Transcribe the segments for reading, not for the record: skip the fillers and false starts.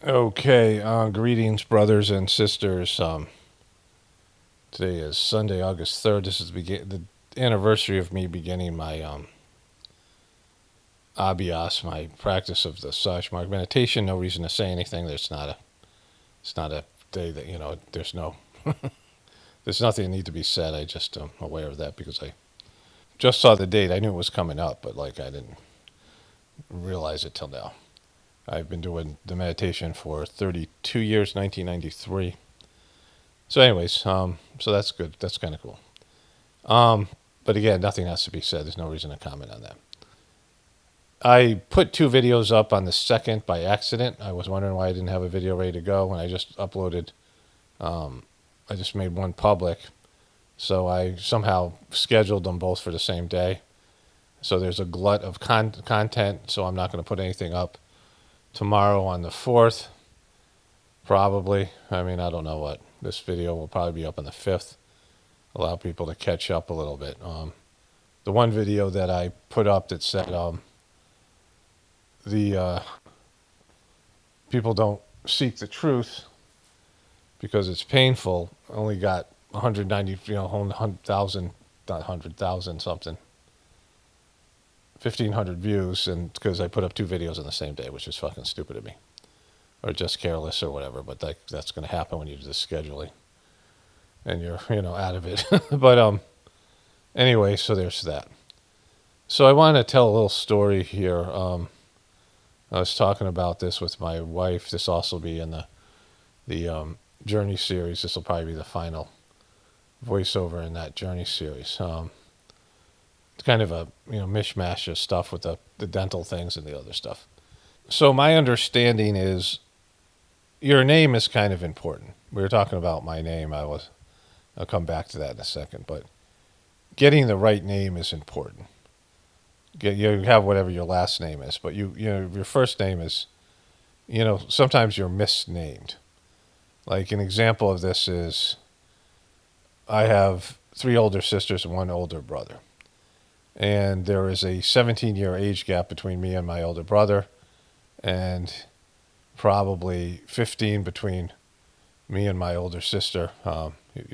Okay, greetings, brothers and sisters. Today is Sunday, August 3rd. This is the anniversary of me beginning my abhyas, my practice of the Sajmark meditation. No reason to say anything. It's not a day that there's nothing that need to be said. I just am aware of that because I just saw the date. I knew it was coming up, but like I didn't realize it till now. I've been doing the meditation for 32 years, 1993. So, anyways, so that's good. That's kind of cool. Um, but again, nothing has to be said. There's no reason to comment on that. I put two videos up on the second by accident. I was wondering why I didn't have a video ready to go, and I just uploaded. Um, I just made one public, so I somehow scheduled them both for the same day. So there's a glut of content. So I'm not going to put anything up tomorrow on the 4th. Probably. I mean, I don't know what. This video will probably be up on the 5th. Allow people to catch up a little bit. The one video that I put up that said the people don't seek the truth because it's painful only got 190, 100,000, not 100,000 something, 1,500 views, and because I put up two videos on the same day, which is fucking stupid of me, or just careless or whatever. But that's going to happen when you do the scheduling and you're out of it. But anyway, so there's that. So I want to tell a little story here. I was talking about this with my wife. This also be in the Journey series. This will probably be the final voiceover in that Journey series. It's kind of a mishmash of stuff with the dental things and the other stuff. So my understanding is your name is kind of important. We were talking about my name. I'll come back to that in a second, but getting the right name is important. You have whatever your last name is, but your first name is, sometimes you're misnamed. Like an example of this is I have three older sisters and one older brother. And there is a 17-year age gap between me and my older brother, and probably 15 between me and my older sister.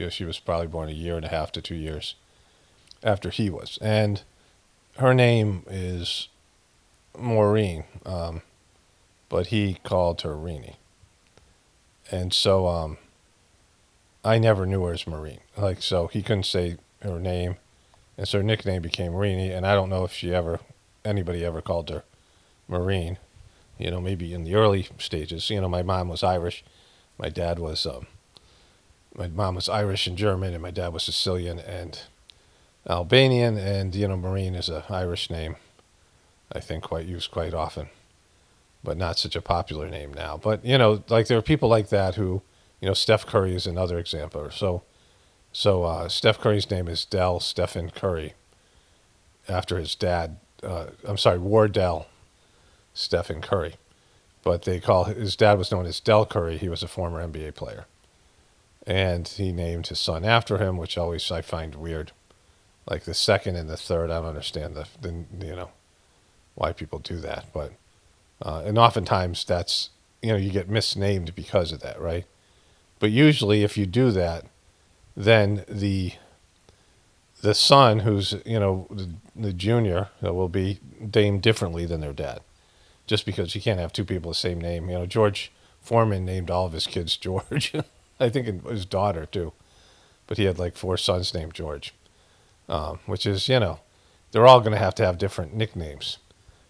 She was probably born a year and a half to 2 years after he was. And her name is Maureen, but he called her Reenie. And so I never knew her as Maureen. Like, so he couldn't say her name. And so her nickname became Reenie. And I don't know if anybody ever called her Maureen. Maybe in the early stages. My mom was Irish. My dad was, my mom was Irish and German, and my dad was Sicilian and Albanian. And, Maureen is an Irish name, I think, used quite often, but not such a popular name now. But, like there are people like that who, Steph Curry is another example. So Steph Curry's name is Del Stephen Curry, after his dad. Wardell Stephen Curry. But his dad was known as Del Curry. He was a former NBA player. And he named his son after him, which always I find weird. Like the second and the third, I don't understand why people do that. But and oftentimes that's you get misnamed because of that, right? But usually, if you do that, then the son, who's the junior, will be named differently than their dad, just because you can't have two people the same name. George Foreman named all of his kids George. I think his daughter too, but he had like four sons named George, which is they're all going to have different nicknames,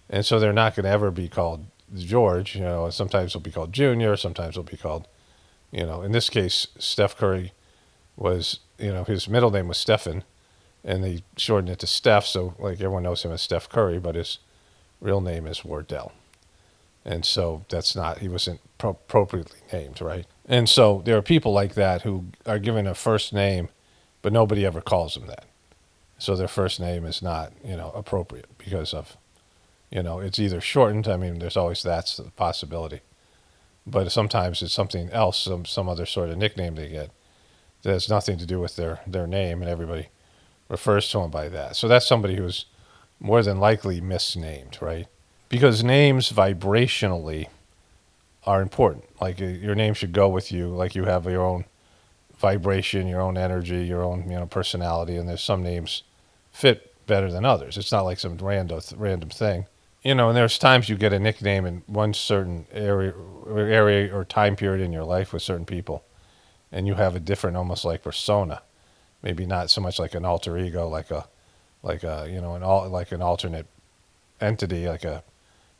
and so they're not going to ever be called George. Sometimes they'll be called Junior, sometimes they'll be called, in this case, Steph Curry was, his middle name was Stephen, and they shortened it to Steph, so like everyone knows him as Steph Curry, but his real name is Wardell. And so he wasn't appropriately named, right? And so there are people like that who are given a first name, but nobody ever calls them that. So their first name is not, appropriate because of, it's either shortened. I mean, that's the possibility. But sometimes it's something else, some other sort of nickname they get that has nothing to do with their name, and everybody refers to them by that. So that's somebody who's more than likely misnamed, right? Because names vibrationally are important. Like your name should go with you. Like you have your own vibration, your own energy, your own personality. And there's some names fit better than others. It's not like some random thing. And there's times you get a nickname in one certain area or time period in your life with certain people, and you have a different, almost like persona. Maybe not so much like an alter ego, like an alternate entity, like a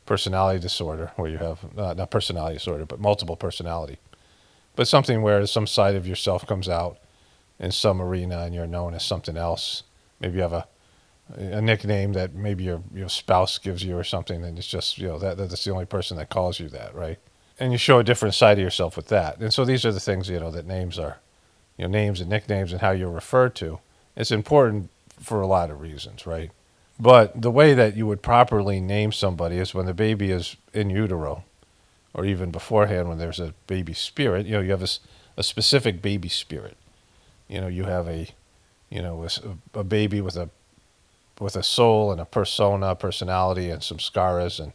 personality disorder, where you have not personality disorder, but multiple personality. But something where some side of yourself comes out in some arena, and you're known as something else. Maybe you have a nickname that maybe your spouse gives you or something, and it's just that's the only person that calls you that, right? And you show a different side of yourself with that. And so these are the things that names are, names and nicknames and how you're referred to. It's important for a lot of reasons, right? But the way that you would properly name somebody is when the baby is in utero, or even beforehand when there's a baby spirit. You have a specific baby spirit. You have a baby with a soul and a personality and some scars and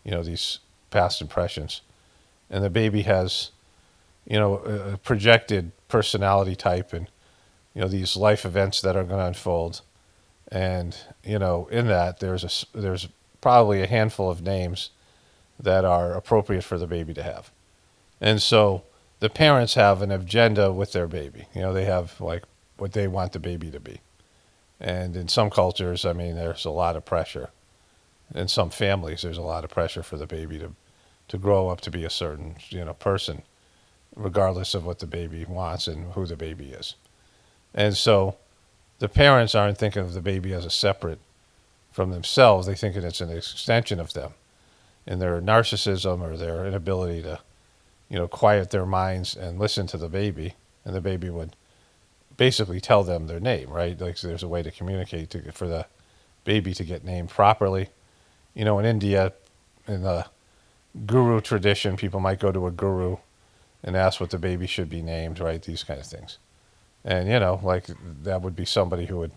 these past impressions, and the baby has a projected personality type and these life events that are going to unfold, and in that there's probably a handful of names that are appropriate for the baby to have. And so the parents have an agenda with their baby. They have like what they want the baby to be. And in some cultures, there's a lot of pressure. In some families, there's a lot of pressure for the baby to grow up to be a certain, person, regardless of what the baby wants and who the baby is. And so the parents aren't thinking of the baby as a separate from themselves. They think it's an extension of them. And their narcissism or their inability to, quiet their minds and listen to the baby, and the baby would basically tell them their name, right? Like, so there's a way to communicate for the baby to get named properly. In India, in the guru tradition, people might go to a guru and ask what the baby should be named, right? These kind of things. And, like that would be somebody who would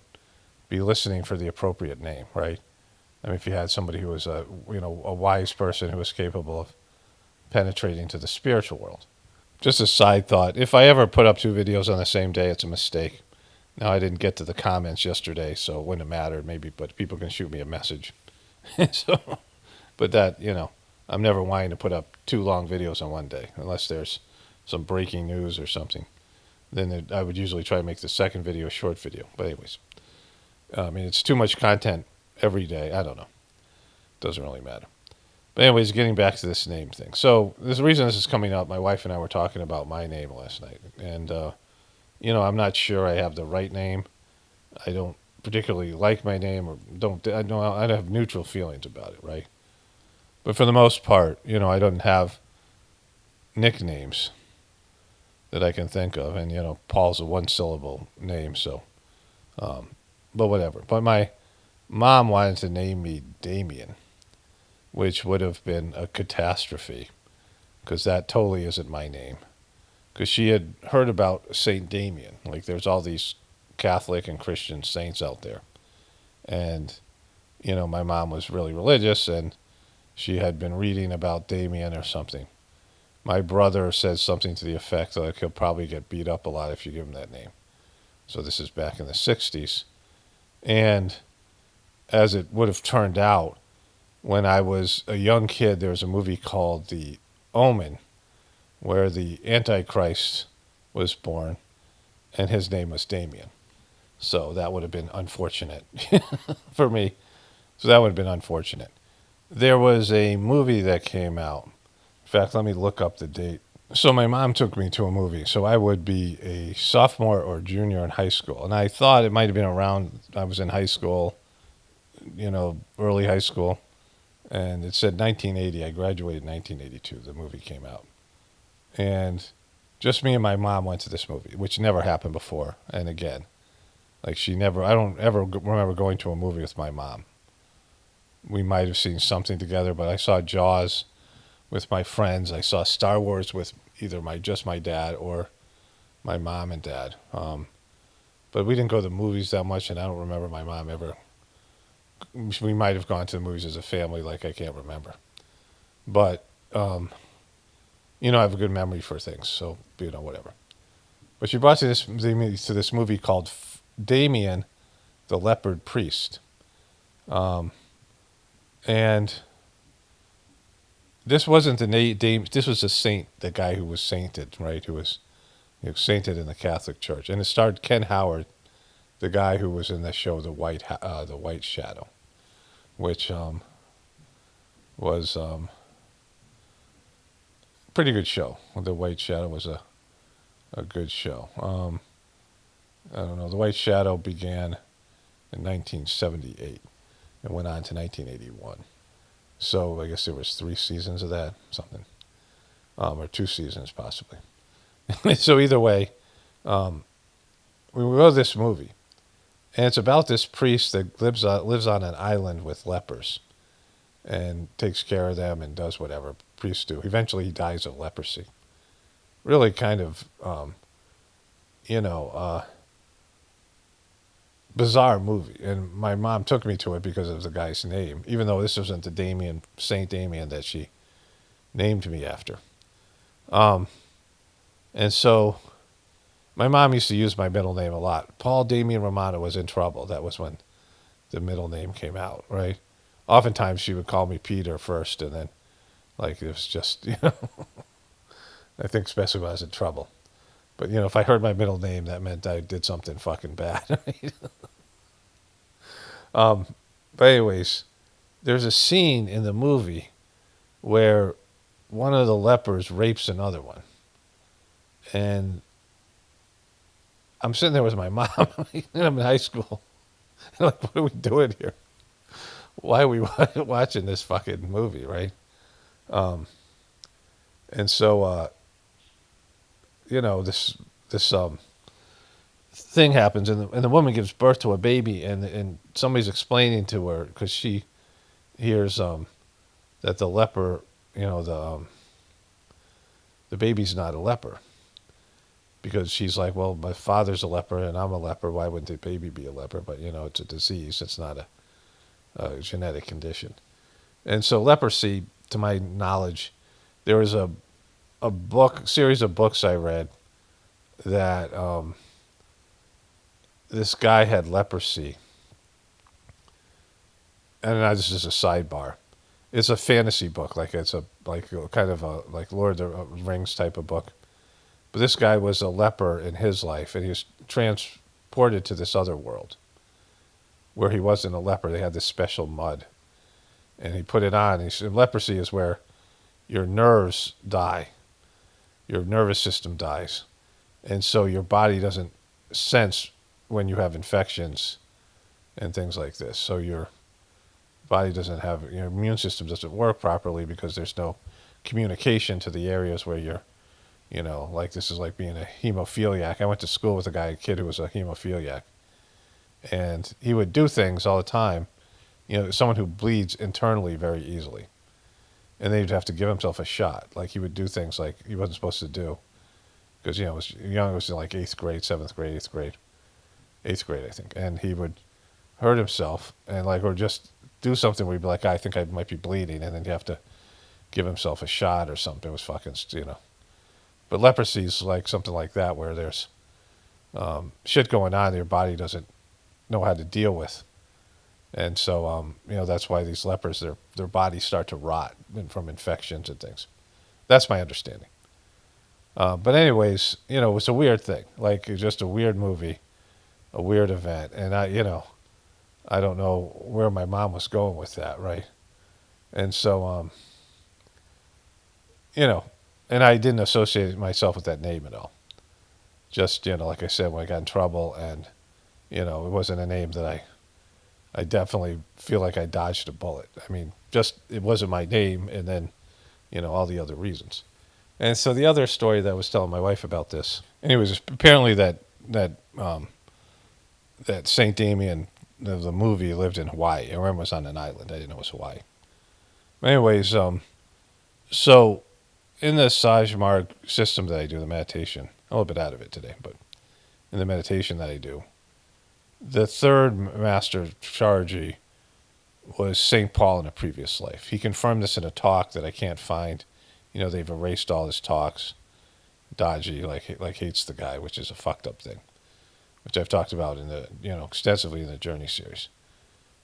be listening for the appropriate name, right? If you had somebody who was a wise person who was capable of penetrating to the spiritual world. Just a side thought, if I ever put up 2 videos on the same day, it's a mistake. Now, I didn't get to the comments yesterday, so it wouldn't have mattered maybe, but people can shoot me a message. But that, I'm never wanting to put up 2 long videos on one day, unless there's some breaking news or something. Then I would usually try to make the second video a short video. But anyways, it's too much content every day. I don't know. Doesn't really matter. But anyways, getting back to this name thing. So there's a reason this is coming up. My wife and I were talking about my name last night. And, I'm not sure I have the right name. I don't particularly like my name, or I have neutral feelings about it, right? But for the most part, I don't have nicknames that I can think of. And, Paul's a 1-syllable name, so, but whatever. But my mom wanted to name me Damien, which would have been a catastrophe, because that totally isn't my name. Because she had heard about Saint Damien. Like, there's all these Catholic and Christian saints out there. And, my mom was really religious, and she had been reading about Damien or something. My brother said something to the effect that he'll probably get beat up a lot if you give him that name. So this is back in the 60s. And as it would have turned out, when I was a young kid, there was a movie called The Omen, where the Antichrist was born, and his name was Damien. So that would have been unfortunate for me. So that would have been unfortunate. There was a movie that came out. In fact, let me look up the date. So my mom took me to a movie. So I would be a sophomore or junior in high school. And I thought it might have been around, I was in high school, early high school. And it said 1980. I graduated in 1982. The movie came out. And just me and my mom went to this movie, which never happened before. And again, like I don't ever remember going to a movie with my mom. We might have seen something together, but I saw Jaws with my friends. I saw Star Wars with either just my dad or my mom and dad. But we didn't go to the movies that much, and I don't remember my mom ever. We might have gone to the movies as a family, like I can't remember. But I have a good memory for things, so whatever. But she brought to this movie called Damien, the Leopard Priest, and this wasn't this was a saint, the guy who was sainted, right? He was sainted in the Catholic Church, and it starred Ken Howard, the guy who was in the show The White Shadow, which was pretty good show. The White Shadow was a good show. I don't know. The White Shadow began in 1978 and went on to 1981. So I guess there was 3 seasons of that, something, or 2 seasons possibly. So either way, we wrote this movie, and it's about this priest that lives on an island with lepers, and takes care of them and does whatever priests do. Eventually, he dies of leprosy. Really, kind of, bizarre movie, and my mom took me to it because of the guy's name, even though this wasn't the Saint Damien that she named me after. And so my mom used to use my middle name a lot. Paul Damien Romano was in trouble. That was when the middle name came out, right? Oftentimes she would call me Peter first, and then, it was just, I think especially when I was in trouble. But, if I heard my middle name, that meant I did something fucking bad. Right? But anyways, there's a scene in the movie where one of the lepers rapes another one. And I'm sitting there with my mom, and I'm in high school. And what are we doing here? Why are we watching this fucking movie, right? And so, this thing happens, and the woman gives birth to a baby, and somebody's explaining to her, because she hears that the leper, the baby's not a leper, because she's like, well, my father's a leper and I'm a leper. Why wouldn't the baby be a leper? But it's a disease. It's not a genetic condition. And so leprosy, to my knowledge, there was a series of books I read that this guy had leprosy. And this is a sidebar. It's a fantasy book, it's a kind of a Lord of the Rings type of book. But this guy was a leper in his life, and he was transported to this other world where he wasn't a leper. They had this special mud, and he put it on. He said leprosy is where your nerves die, your nervous system dies, and so your body doesn't sense when you have infections and things like this. So your body doesn't have, your immune system doesn't work properly because there's no communication to the areas where you're, this is like being a hemophiliac. I went to school with a kid who was a hemophiliac, and he would do things all the time, someone who bleeds internally very easily, and they'd have to give himself a shot. He would do things he wasn't supposed to do, because, it was young, it was in 8th grade, 7th grade, 8th grade, I think, and he would hurt himself, and or just do something where he'd be like, I think I might be bleeding, and then he'd have to give himself a shot or something. It was fucking, But leprosy is something like that, where there's shit going on that your body doesn't know how to deal with. And so, that's why these lepers, their bodies start to rot from infections and things. That's my understanding. But anyways, it was a weird thing. It was just a weird movie, a weird event. And I don't know where my mom was going with that, right? And so, and I didn't associate myself with that name at all. Just, like I said, when I got in trouble, and, it wasn't a name that I definitely feel like I dodged a bullet. I mean, just, it wasn't my name, and then, all the other reasons. And so the other story that I was telling my wife about this, anyways, apparently that Saint Damien, the movie, lived in Hawaii. I remember it was on an island. I didn't know it was Hawaii. Anyways, so in the Sajmarg system that I do, the meditation, a little bit out of it today, but in the meditation that I do, the third master Sharji was St. Paul in a previous life. He confirmed this in a talk that I can't find they've erased all his talks. Dodgy, like hates the guy, which is a fucked up thing, which I've talked about in the extensively in the Journey series.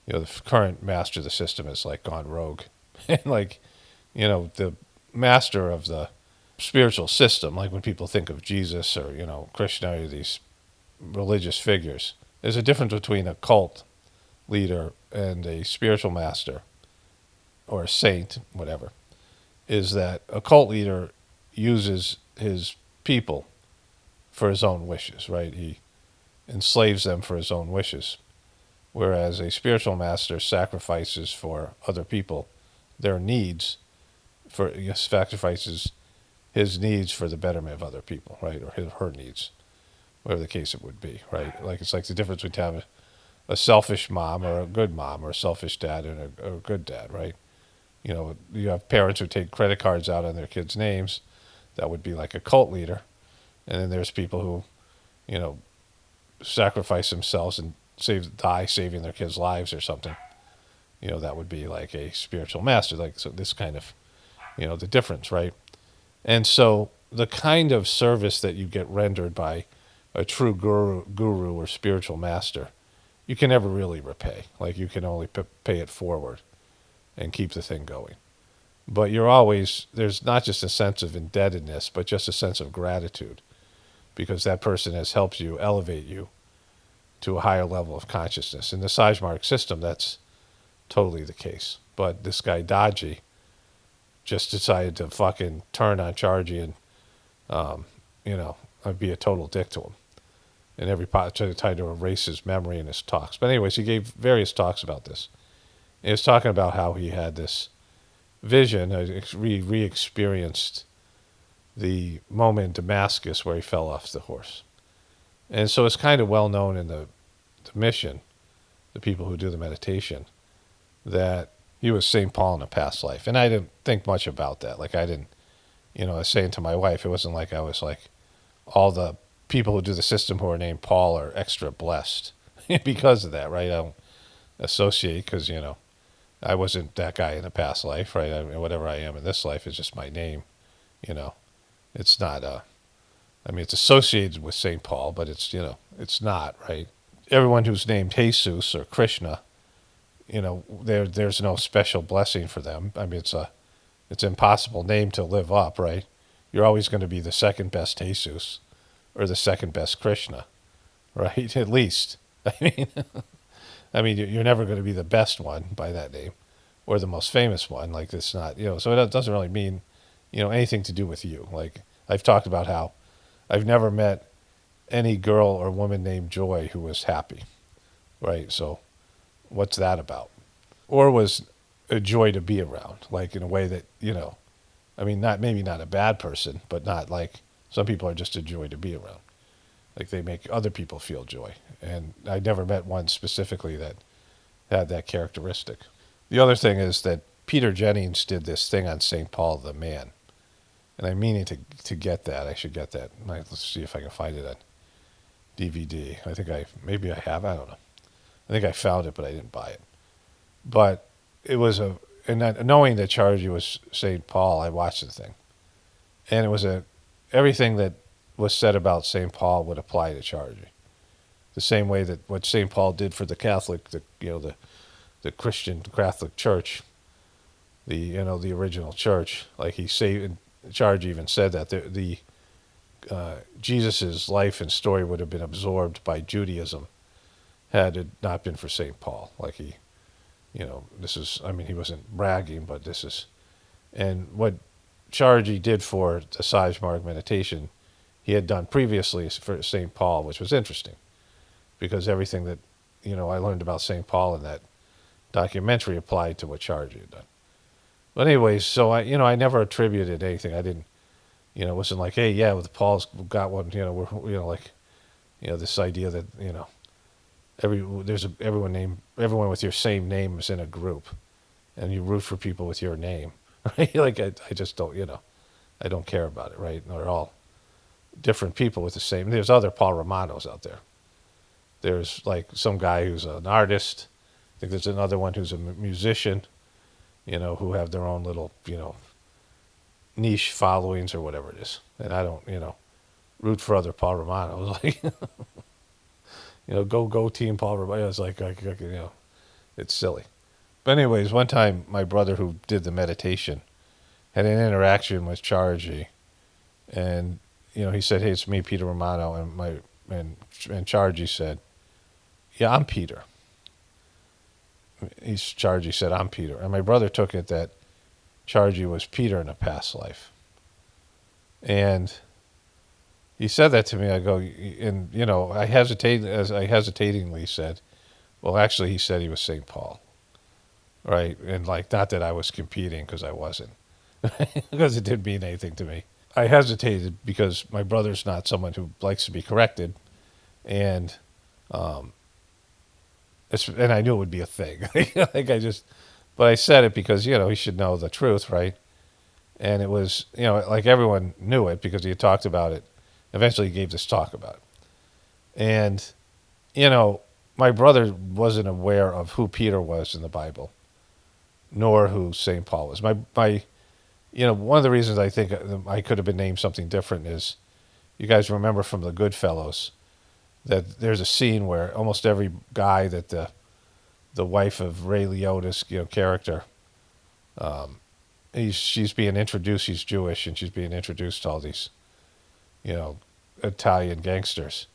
The current master of the system has like gone rogue, and like the master of the spiritual system, like when people think of Jesus or Krishna or these religious figures, there's a difference between a cult leader and a spiritual master or a saint, whatever. Is that a cult leader uses his people for his own wishes, right? He enslaves them for his own wishes, whereas a spiritual master sacrifices for other people their needs, sacrifices his needs for the betterment of other people, right? Or her needs, whatever the case it would be, right? Like it's like the difference between having a selfish mom or a good mom, or a selfish dad and a good dad, right? You have parents who take credit cards out on their kids' names. That would be like a cult leader. And then there's people who, sacrifice themselves and die saving their kids' lives or something. That would be like a spiritual master. Like, so this kind of, the difference, right? And so the kind of service that you get rendered by a true guru or spiritual master, you can never really repay. Like, you can only pay it forward and keep the thing going. But there's not just a sense of indebtedness, but just a sense of gratitude, because that person has helped you elevate you to a higher level of consciousness. In the Sajmark system, that's totally the case. But this guy, Dodgy, just decided to fucking turn on Chargy and, I'd be a total dick to him. And every part tried to erase his memory in his talks. But anyways, he gave various talks about this. He was talking about how he had this vision, re-experienced the moment in Damascus where he fell off the horse. And so it's kind of well known in the mission, the people who do the meditation, that he was St. Paul in a past life. And I didn't think much about that. Like, I didn't, I was saying to my wife, it wasn't like I was like, all the people who do the system who are named Paul are extra blessed because of that, right? I don't associate because, I wasn't that guy in a past life, right? I mean, whatever I am in this life is just my name, It's not, it's associated with St. Paul, but it's, it's not, right? Everyone who's named Jesus or Krishna, there's no special blessing for them. I mean, it's an impossible name to live up, right? You're always going to be the second best Jesus or the second best Krishna, right? At least. You're never going to be the best one by that name or the most famous one. Like, it's not, so it doesn't really mean, anything to do with you. Like, I've talked about how I've never met any girl or woman named Joy who was happy, right? So what's that about? Or was a joy to be around, like in a way that, maybe not a bad person, but not like some people are just a joy to be around. Like, they make other people feel joy. And I never met one specifically that had that characteristic. The other thing is that Peter Jennings did this thing on St. Paul the Man. And I'm meaning to get that. I should get that. Let's see if I can find it on DVD. Maybe I have. I don't know. I think I found it, but I didn't buy it. But it was knowing that Chargy was St. Paul, I watched the thing. And it was everything that was said about St. Paul would apply to Chargy. The same way that what St. Paul did for the Catholic, the Christian Catholic Church, the original church, like he saved. Chargy even said that the Jesus's life and story would have been absorbed by Judaism had it not been for St. Paul. Like, he, this is, he wasn't bragging, but this is, and what Chargy did for the Sajmark meditation, he had done previously for St. Paul, which was interesting, because everything that, I learned about St. Paul in that documentary applied to what Chargy had done. But anyways, so I never attributed anything. I didn't, it wasn't like, hey, yeah, with Paul's got one, this idea that, everyone with your same name is in a group, and you root for people with your name, right? Like, I just don't, I don't care about it, right? They're all different people with the same. There's other Paul Romanos out there. There's like some guy who's an artist. I think there's another one who's a musician, who have their own little, niche followings or whatever it is. And I don't, root for other Paul Romanos. Like, go team Paul Romano. It's like, it's silly. But anyways, one time my brother who did the meditation had an interaction with Chargy, and he said, "Hey, it's me, Peter Romano," and Chargy said, "Yeah, I'm Peter." Chargy said, "I'm Peter," and my brother took it that Chargy was Peter in a past life, and he said that to me. I go, and I hesitatingly said, "Well, actually, he said he was St. Paul." Right, and like, not that I was competing, because I wasn't, because it didn't mean anything to me. I hesitated because my brother's not someone who likes to be corrected, and and I knew it would be a thing. But I said it because he should know the truth, right? And it was like everyone knew it because he had talked about it. Eventually, he gave this talk about it, and my brother wasn't aware of who Peter was in the Bible, nor who St. Paul was. My one of the reasons I think I could have been named something different is, you guys remember from the Goodfellas that there's a scene where almost every guy that the wife of Ray Liotta's character, she's being introduced. She's Jewish, and she's being introduced to all these Italian gangsters,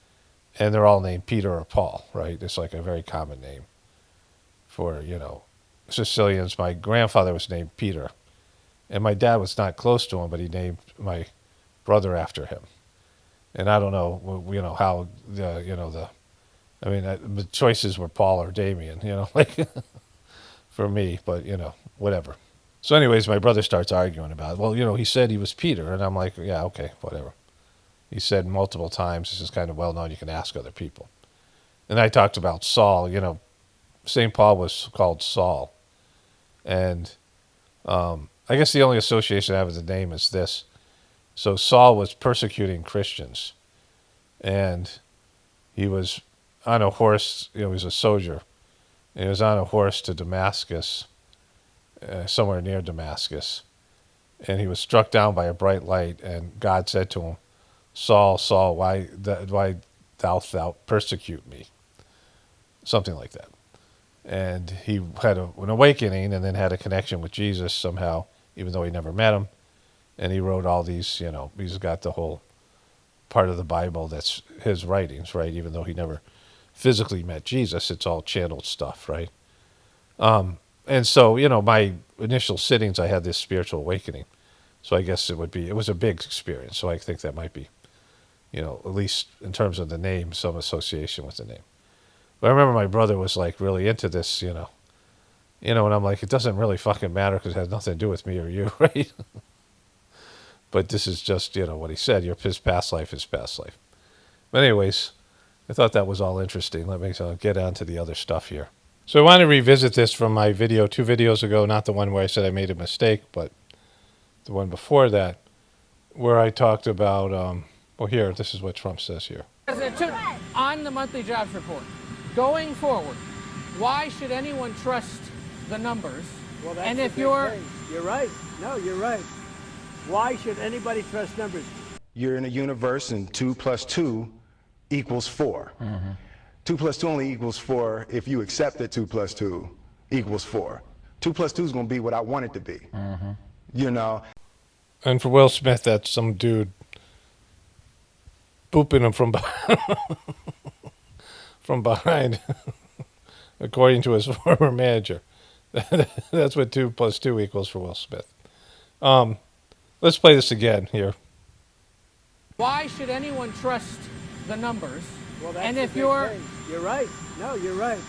and they're all named Peter or Paul, right? It's like a very common name for Sicilians. My grandfather was named Peter, and my dad was not close to him, but he named my brother after him. And I don't know, how the choices were Paul or Damien, like for me, but whatever. So anyways, my brother starts arguing about it. Well, he said he was Peter, and I'm like, yeah, okay, whatever. He said multiple times, this is kind of well known, you can ask other people. And I talked about Saul, St. Paul was called Saul. And I guess the only association I have with the name is this. So Saul was persecuting Christians. And he was on a horse, he was a soldier. And he was on a horse to Damascus, somewhere near Damascus. And he was struck down by a bright light, and God said to him, "Saul, Saul, why thou persecute me?" Something like that. And he had an awakening, and then had a connection with Jesus somehow, even though he never met him. And he wrote all these, he's got the whole part of the Bible that's his writings, right? Even though he never physically met Jesus, it's all channeled stuff, right? And so, my initial sittings, I had this spiritual awakening. So I guess it was a big experience. So I think that might be, at least in terms of the name, some association with the name. But I remember my brother was like really into this, and I'm like, it doesn't really fucking matter because it has nothing to do with me or you, right? But this is just, what he said. His past life is past life. But anyways, I thought that was all interesting. Let me get on to the other stuff here. So I want to revisit this from my video 2 videos ago, not the one where I said I made a mistake, but the one before that, where I talked about, here, this is what Trump says here. On the monthly jobs report, going forward, why should anyone trust the numbers? Well, that's and the if big you're... thing. You're right. No, you're right. Why should anybody trust numbers? You're in a universe, and 2 + 2 = 4. Mm-hmm. 2 + 2 only equals 4 if you accept that 2 + 2 = 4. 2 + 2 is going to be what I want it to be. Mm-hmm. And for Will Smith, that's some dude booping him from behind, from behind, according to his former manager. That's what 2 + 2 = for Will Smith. Let's play this again here. Why should anyone trust the numbers? Well, that's and the if big you're... thing. You're right. No, you're right.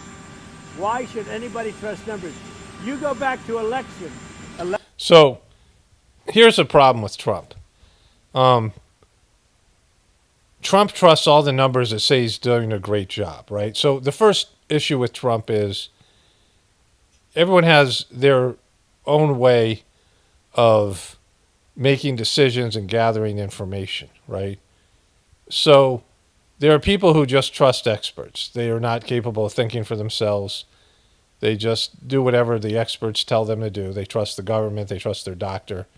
Why should anybody trust numbers? You go back to election. So here's a problem with Trump. Trump trusts all the numbers that say he's doing a great job, right? So the first issue with Trump is everyone has their own way of making decisions and gathering information, right? So there are people who just trust experts. They are not capable of thinking for themselves. They just do whatever the experts tell them to do. They trust the government. They trust their doctor.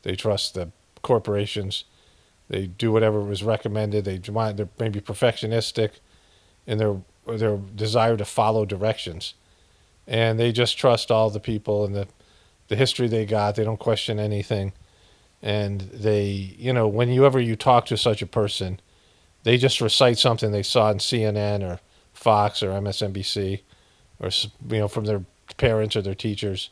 They trust the corporations. They do whatever was recommended. They're maybe perfectionistic in their desire to follow directions. And they just trust all the people and the history they got. They don't question anything. And they, whenever you talk to such a person, they just recite something they saw on CNN or Fox or MSNBC or, from their parents or their teachers.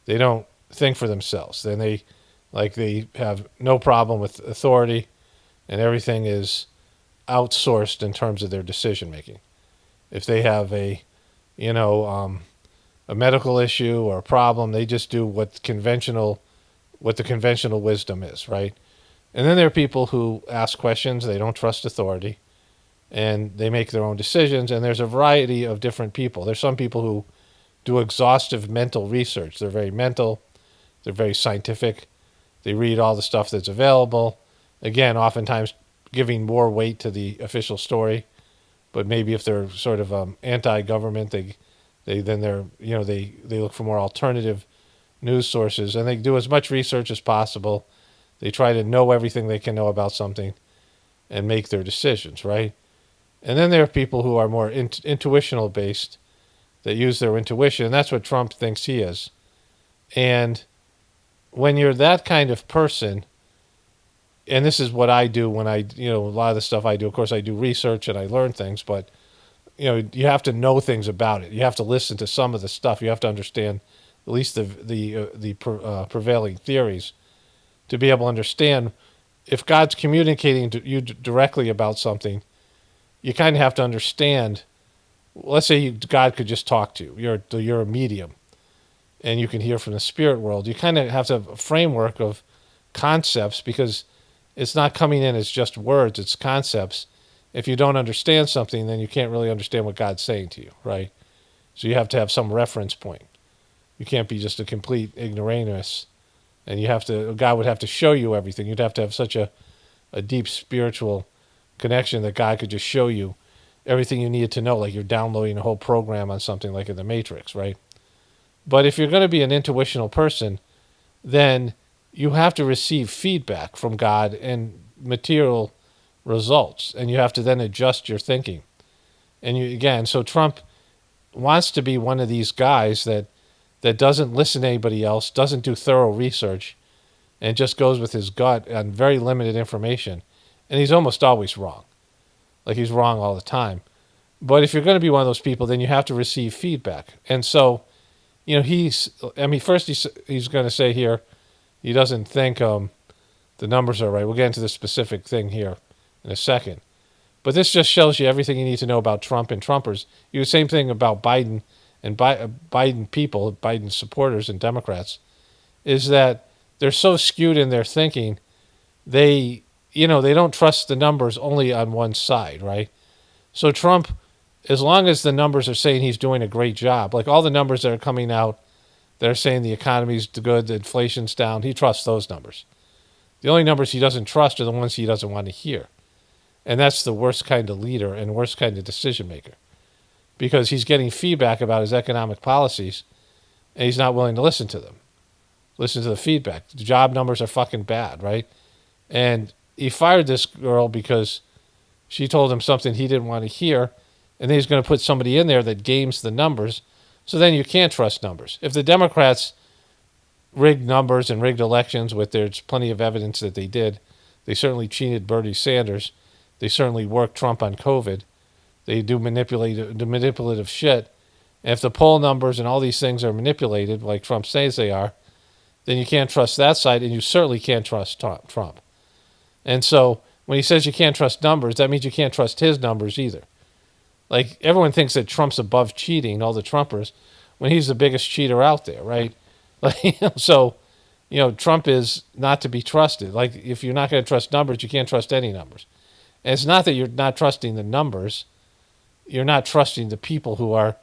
They don't think for themselves. Then they have no problem with authority, and everything is outsourced in terms of their decision making. If they have a medical issue or a problem, they just do what the conventional wisdom is, right? And then there are people who ask questions. They don't trust authority, and they make their own decisions. And there's a variety of different people. There's some people who do exhaustive mental research. They're very mental. They're very scientific. They read all the stuff that's available. Again, oftentimes giving more weight to the official story. But maybe if they're sort of anti-government, they look for more alternative news sources, and they do as much research as possible. They try to know everything they can know about something and make their decisions, right? And then there are people who are more intuitional based, that use their intuition, and that's what Trump thinks he is. And when you're that kind of person, and this is what I do when a lot of the stuff I do, of course I do research and I learn things, but you have to know things about it. You have to listen to some of the stuff. You have to understand at least the prevailing theories to be able to understand if God's communicating to you directly about something. You kind of have to understand. Let's say God could just talk to you. You're a medium, and you can hear from the spirit world. You kind of have to have a framework of concepts, because it's not coming in as just words. It's concepts. If you don't understand something, then you can't really understand what God's saying to you, right? So you have to have some reference point. You can't be just a complete ignoramus, and God would have to show you everything. You'd have to have such a deep spiritual connection that God could just show you everything you needed to know, like you're downloading a whole program on something like in the Matrix, right? But if you're going to be an intuitional person, then you have to receive feedback from God and material results, and you have to then adjust your thinking. And so Trump wants to be one of these guys that doesn't listen to anybody else, doesn't do thorough research, and just goes with his gut on very limited information. And he's almost always wrong. Like, he's wrong all the time. But if you're going to be one of those people, then you have to receive feedback. And so, he's going to say here, he doesn't think the numbers are right. We'll get into the specific thing here in a second. But this just shows you everything you need to know about Trump and Trumpers. You do the same thing about Biden and Biden people, Biden supporters and Democrats, is that they're so skewed in their thinking, they don't trust the numbers only on one side, right? So Trump, as long as the numbers are saying he's doing a great job, like all the numbers that are coming out, they're saying the economy's good, the inflation's down, he trusts those numbers. The only numbers he doesn't trust are the ones he doesn't want to hear. And that's the worst kind of leader and worst kind of decision maker, because he's getting feedback about his economic policies, and he's not willing to listen to them. Listen to the feedback. The job numbers are fucking bad, right? And he fired this girl because she told him something he didn't want to hear, and then he's going to put somebody in there that games the numbers, so then you can't trust numbers. If the Democrats rigged numbers and rigged elections, which there's plenty of evidence that they did, they certainly cheated Bernie Sanders, they certainly worked Trump on COVID, they do manipulative shit, and if the poll numbers and all these things are manipulated, like Trump says they are, then you can't trust that side, and you certainly can't trust Trump. And so when he says you can't trust numbers, that means you can't trust his numbers either. Like, everyone thinks that Trump's above cheating, all the Trumpers, when he's the biggest cheater out there, right? So, Trump is not to be trusted. Like, if you're not going to trust numbers, you can't trust any numbers. And it's not that you're not trusting the numbers. You're not trusting the people who are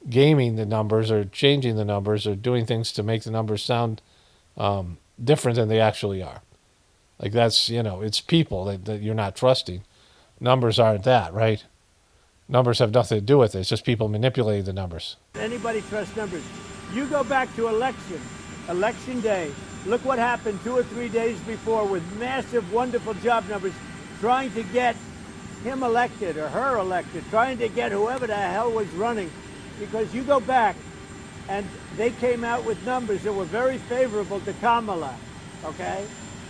gaming the numbers or changing the numbers or doing things to make the numbers sound different than they actually are. Like, that's, it's people that you're not trusting. Numbers aren't that, right? Numbers have nothing to do with it. It's just people manipulating the numbers. Anybody trust numbers? You go back to election day, Look what happened 2 or 3 days before with massive, wonderful job numbers, trying to get him elected or her elected, trying to get whoever the hell was running. Because you go back, and they came out with numbers that were very favorable to Kamala, okay?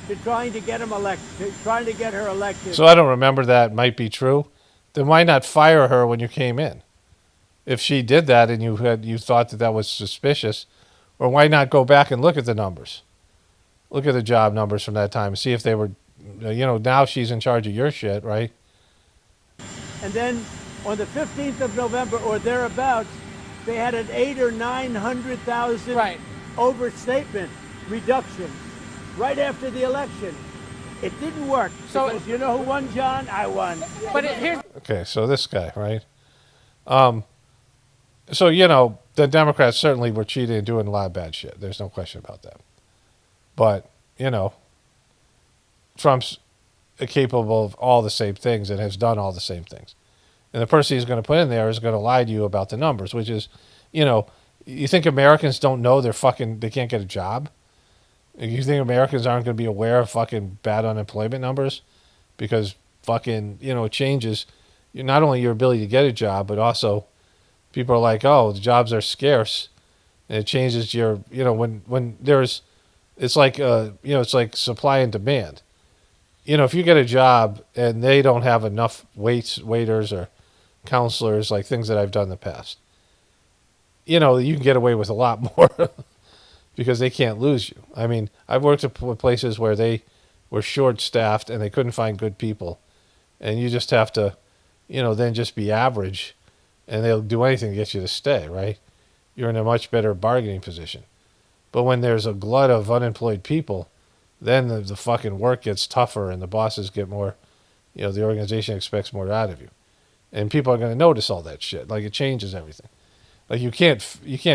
To trying to get him elected, to trying to get her elected. So I don't remember that. Might be true. Then why not fire her when you came in? If she did that and you thought that was suspicious, or why not go back and look at the numbers? Look at the job numbers from that time and see if they were, now she's in charge of your shit, right? And then on the 15th of November or thereabouts, they had an 800,000 or 900,000 overstatement reduction right after the election. It didn't work. So because you know who won, John? I won. But here's Okay, so this guy, right? So, the Democrats certainly were cheating and doing a lot of bad shit. There's no question about that. But, Trump's capable of all the same things and has done all the same things. And the person he's going to put in there is going to lie to you about the numbers, which is, you think Americans don't know they can't get a job? You think Americans aren't going to be aware of fucking bad unemployment numbers? Because fucking, it changes not only your ability to get a job, but also people are like, oh, the jobs are scarce. And it changes your, when there's, it's like supply and demand. If you get a job and they don't have enough waiters or counselors, like things that I've done in the past, you can get away with a lot more because they can't lose you. I mean, I've worked at places where they were short-staffed and they couldn't find good people. And you just have to, then just be average and they'll do anything to get you to stay, right? You're in a much better bargaining position. But when there's a glut of unemployed people, then the fucking work gets tougher and the bosses get more, the organization expects more out of you. And people are going to notice all that shit. Like, it changes everything. Like, you can't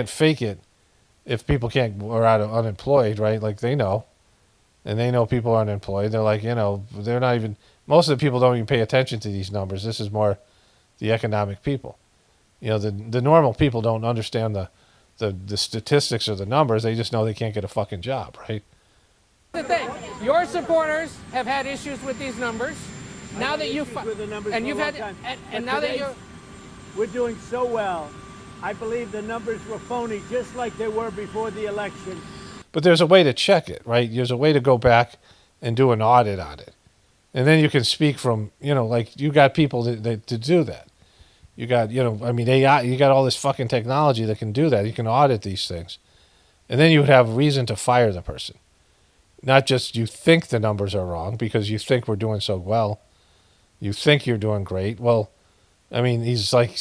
fake it if people are out of unemployed, right? Like, they know. And they know people are unemployed. They're like, they're not even, most of the people don't even pay attention to these numbers. This is more the economic people. The normal people don't understand the statistics or the numbers. They just know they can't get a fucking job, right? the thing. Your supporters have had issues with these numbers. Now that you've and you've had and now that we're doing so well, I believe the numbers were phony, just like they were before the election. But there's a way to check it, right? There's a way to go back and do an audit on it, and then you can speak from, like you got people to do that. You got, AI. You got all this fucking technology that can do that. You can audit these things, and then you would have reason to fire the person. Not just you think the numbers are wrong because you think we're doing so well. You think you're doing great. Well, he's like,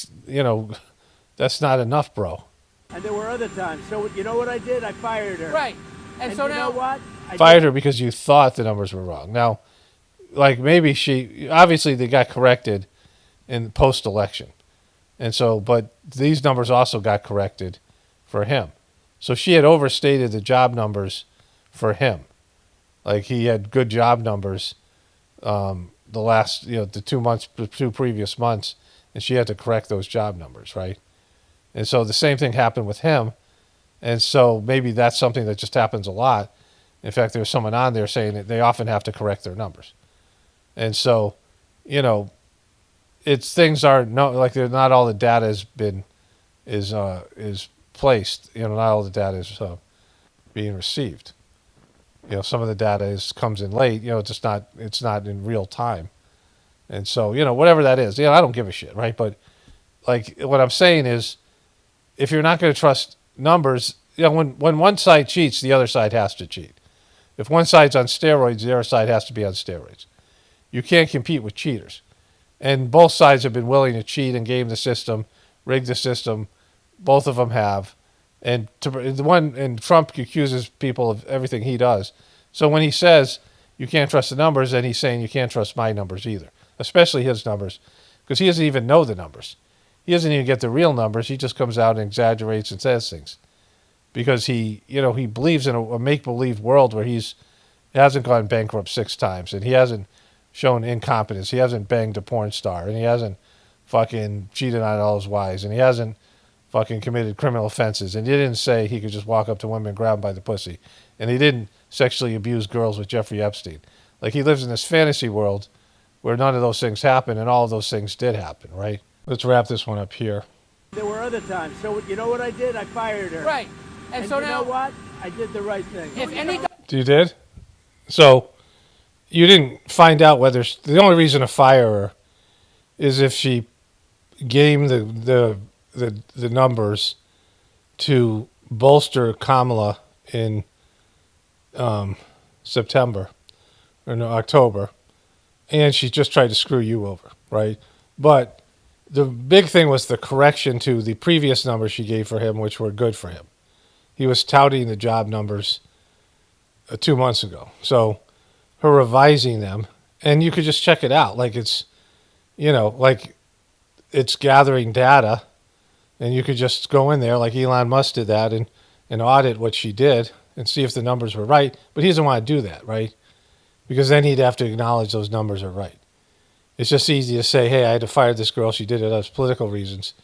that's not enough, bro. And there were other times. So you know what I did? I fired her. Right. And so you now know what? I fired her because you thought the numbers were wrong. Now, like maybe obviously they got corrected in post-election. And so, but these numbers also got corrected for him. So she had overstated the job numbers for him. Like he had good job numbers the last, the 2 previous months, and she had to correct those job numbers, right? And so the same thing happened with him. And so maybe that's something that just happens a lot. In fact, there's someone on there saying that they often have to correct their numbers. And so, things are like not all the data is placed. Not all the data is being received. Some of the data comes in late. It's not in real time. And so, whatever that is, I don't give a shit, right? But like what I'm saying is, if you're not going to trust numbers, when one side cheats, the other side has to cheat. If one side's on steroids, the other side has to be on steroids. You can't compete with cheaters. And both sides have been willing to cheat and game the system, rig the system. Both of them have. And Trump accuses people of everything he does. So when he says you can't trust the numbers, then he's saying you can't trust my numbers either, especially his numbers, because he doesn't even know the numbers. He doesn't even get the real numbers. He just comes out and exaggerates and says things because he believes in a make-believe world where he hasn't gone bankrupt 6 times and he hasn't shown incompetence. He hasn't banged a porn star and he hasn't fucking cheated on all his wives and he hasn't fucking committed criminal offenses, and he didn't say he could just walk up to women and grab them by the pussy, and he didn't sexually abused girls with Jeffrey Epstein. Like, he lives in this fantasy world where none of those things happen, and all of those things did happen, right? Let's wrap this one up here. There were other times. So you know what I did? I fired her. Right. And so you now, know what? I did the right thing. if any, You did? So you didn't find out whether the only reason to fire her is if she gamed the numbers to bolster Kamala in September or no, October, and she just tried to screw you over, right? But the big thing was the correction to the previous numbers she gave for him, which were good for him. He was touting the job numbers 2 months ago. So her revising them, and you could just check it out. Like, it's, you know, like it's gathering data, and you could just go in there like Elon Musk did that and audit what she did and see if the numbers were right. But he doesn't want to do that, right? Because then he'd have to acknowledge those numbers are right. It's just easy to say, hey, I had to fire this girl. She did it out of political reasons.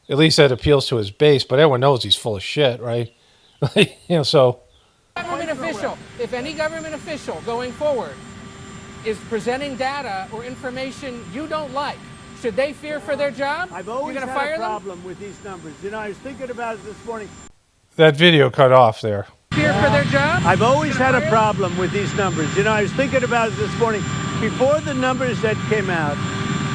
At least that appeals to his base, but everyone knows he's full of shit, right? Like, you know, so government official, if any government official going forward is presenting data or information you don't like, should they fear for their job? I've always You're gonna had fire a them? problem with these numbers. You know, I was thinking about it this morning. that video cut off there. Fear for their job? I've always had a problem with these numbers. You know, I was thinking about it this morning. Before the numbers that came out,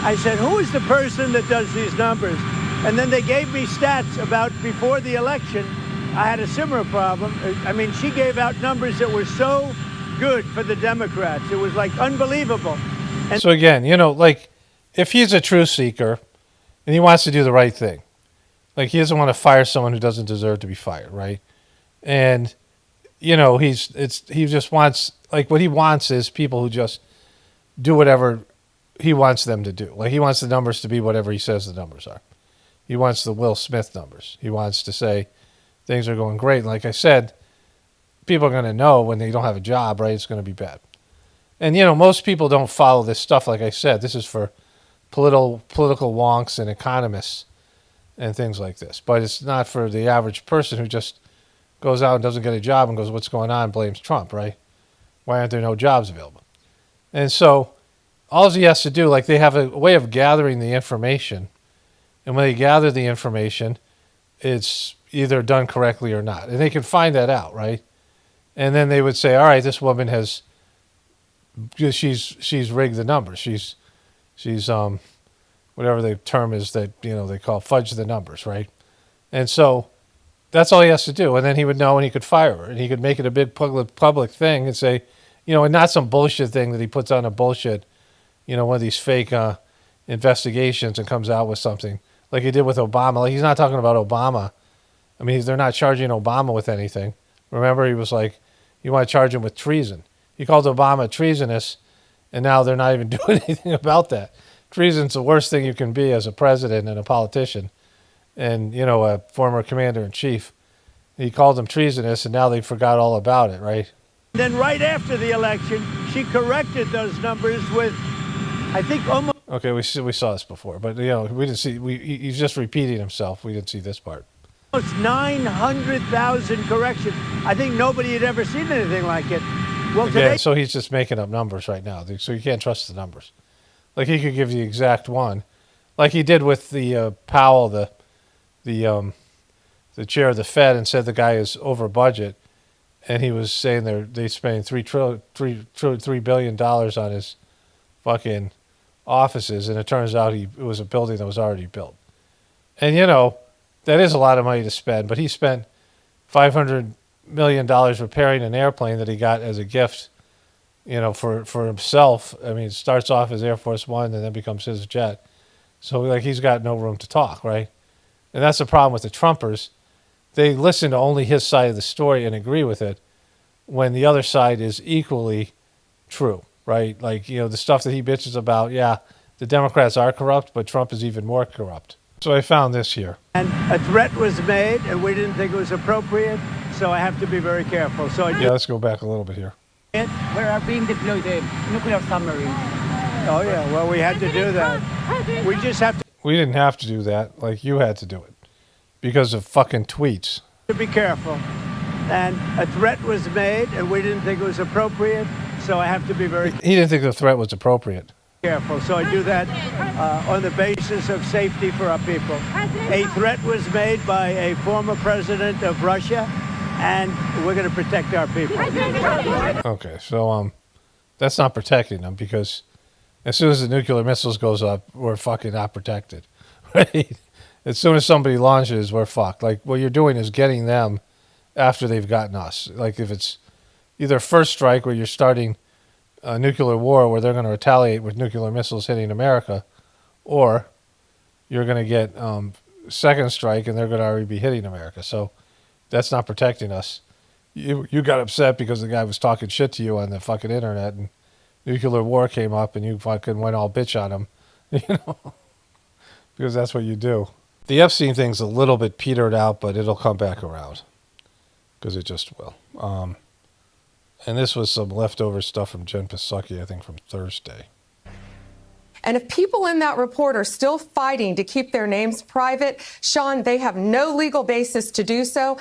I said, who is the person that does these numbers? And then they gave me stats about before the election. I had a similar problem. I mean, she gave out numbers that were so good for the Democrats. It was like unbelievable. And So again, you know, like, if he's a truth seeker and he wants to do the right thing, like, he doesn't want to fire someone who doesn't deserve to be fired, right? And, you know, he just wants, like, what he wants is people who just do whatever he wants them to do. Like, he wants the numbers to be whatever he says the numbers are. He wants the Will Smith numbers. He wants to say things are going great. Like I said, people are going to know when they don't have a job, right? It's going to be bad. And, you know, most people don't follow this stuff. Like I said, this is for political wonks and economists and things like this. But it's not for the average person who just goes out and doesn't get a job and goes, what's going on? Blames Trump, right? Why aren't there no jobs available? And so all he has to do, like, they have a way of gathering the information. And when they gather the information, it's either done correctly or not. And they can find that out, right? And then they would say, all right, this woman has, she's rigged the numbers. She's whatever the term is that, you know, they call fudge the numbers, right? And so that's all he has to do. And then he would know, and he could fire her. And he could make it a big public thing and say, you know, and not some bullshit thing that he puts on a bullshit, you know, one of these fake investigations and comes out with something like he did with Obama. Like, he's not talking about Obama. I mean, they're not charging Obama with anything. Remember, he was like, you want to charge him with treason. He called Obama treasonous, and now they're not even doing anything about that. Treason's the worst thing you can be as a president and a politician and, you know, a former commander-in-chief. He called him treasonous, and now they forgot all about it, right? then right after the election, she corrected those numbers with, I think, almost Okay, we saw this before, but, you know, we didn't see. He's just repeating himself. We didn't see this part. 900,000 corrections. I think nobody had ever seen anything like it. Well, Again, today, so he's just making up numbers right now. So you can't trust the numbers. Like, he could give the exact one, like he did with the Powell, the chair of the Fed, and said the guy is over budget, and he was saying they spending $3 billion on his fucking offices, and it turns out it was a building that was already built. And, you know, that is a lot of money to spend, but he spent $500 million repairing an airplane that he got as a gift, you know, for himself. I mean, it starts off as Air Force One and then becomes his jet. So, like, he's got no room to talk, right? And that's the problem with the Trumpers. They listen to only his side of the story and agree with it when the other side is equally true, right? Like, you know, the stuff that he bitches about, yeah, the Democrats are corrupt, but Trump is even more corrupt. So I found this here. and a threat was made, and we didn't think it was appropriate, so I have to be very careful. So I Yeah, let's go back a little bit here. did. Where are being deployed the nuclear submarine. Oh, yeah, well, we had to do that. We just have We didn't have to do that. Like, you had to do it because of fucking tweets. to be careful. and a threat was made, and we didn't think it was appropriate, so I have to be very He didn't think the threat was appropriate. careful. So I do that on the basis of safety for our people. A threat was made by a former president of Russia, and we're going to protect our people. Okay, so that's not protecting them, because as soon as the nuclear missiles goes up, we're fucking not protected, right? As soon as somebody launches, we're fucked. Like, what you're doing is getting them after they've gotten us. Like, if it's either first strike where you're starting a nuclear war where they're going to retaliate with nuclear missiles hitting America, or you're going to get second strike and they're going to already be hitting America. So that's not protecting us. You got upset because the guy was talking shit to you on the fucking internet, and nuclear war came up and you fucking went all bitch on him, you know, because that's what you do. The Epstein thing's a little bit petered out, but it'll come back around, because it just will. And this was some leftover stuff from Jen Psaki, I think, from Thursday. And if people in that report are still fighting to keep their names private, Sean, they have no legal basis to do so.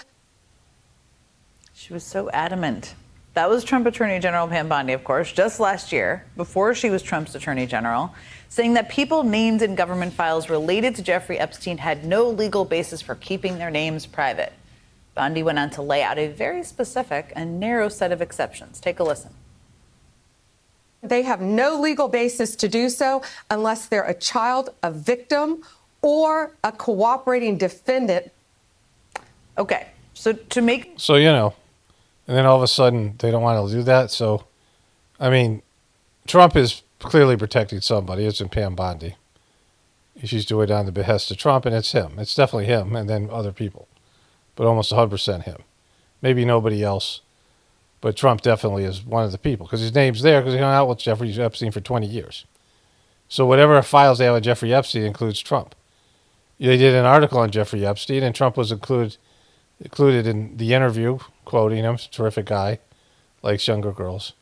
She was so adamant. That was Trump Attorney General Pam Bondi, of course, just last year, before she was Trump's Attorney General, saying that people named in government files related to Jeffrey Epstein had no legal basis for keeping their names private. Bondi went on to lay out a very specific and narrow set of exceptions. Take a listen. They have no legal basis to do so unless they're a child, a victim, or a cooperating defendant. Okay, so to make... So, you know, and then all of a sudden they don't want to do that. So, I mean, Trump is clearly protecting somebody. It's in Pam Bondi. She's doing it on the behest of Trump, and it's him. It's definitely him, and then other people. But almost 100% him. Maybe nobody else. But Trump definitely is one of the people, because his name's there, because he hung out with Jeffrey Epstein for 20 years. So whatever files they have on Jeffrey Epstein includes Trump. They did an article on Jeffrey Epstein, and Trump was included in the interview, quoting him. Terrific guy, likes younger girls,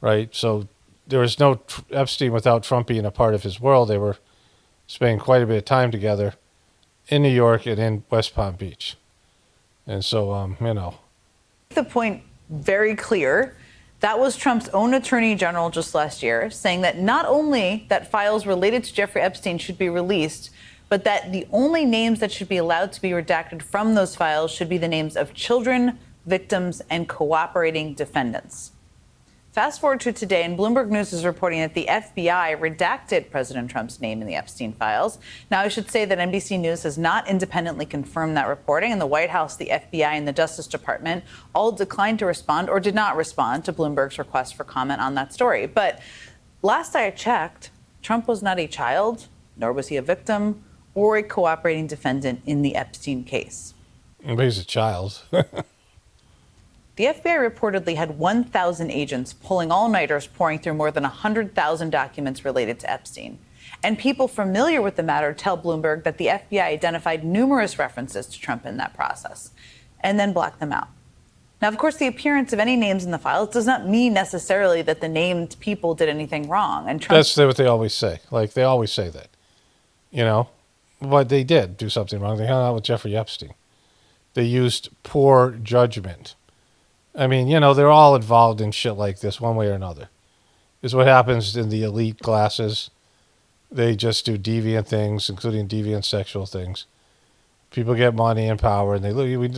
right? So there was no Epstein without Trump being a part of his world. They were spending quite a bit of time together in New York and in West Palm Beach. And so, you know. The point very clear. That was Trump's own attorney general just last year, saying that not only that files related to Jeffrey Epstein should be released, but that the only names that should be allowed to be redacted from those files should be the names of children, victims, and cooperating defendants. Fast forward to today, and Bloomberg News is reporting that the FBI redacted President Trump's name in the Epstein files. Now, I should say that NBC News has not independently confirmed that reporting, and the White House, the FBI, and the Justice Department all declined to respond or did not respond to Bloomberg's request for comment on that story. But last I checked, Trump was not a child, nor was he a victim or a cooperating defendant in the Epstein case. But he's a child. The FBI reportedly had 1,000 agents pulling all-nighters, pouring through more than 100,000 documents related to Epstein. And people familiar with the matter tell Bloomberg that the FBI identified numerous references to Trump in that process and then blacked them out. Now, of course, the appearance of any names in the files does not mean necessarily that the named people did anything wrong. And Trump... That's what they always say. Like, they always say that, you know. But they did do something wrong. They hung out with Jeffrey Epstein. They used poor judgment. I mean, you know, they're all involved in shit like this one way or another. This is what happens in the elite classes. They just do deviant things, including deviant sexual things. People get money and power, and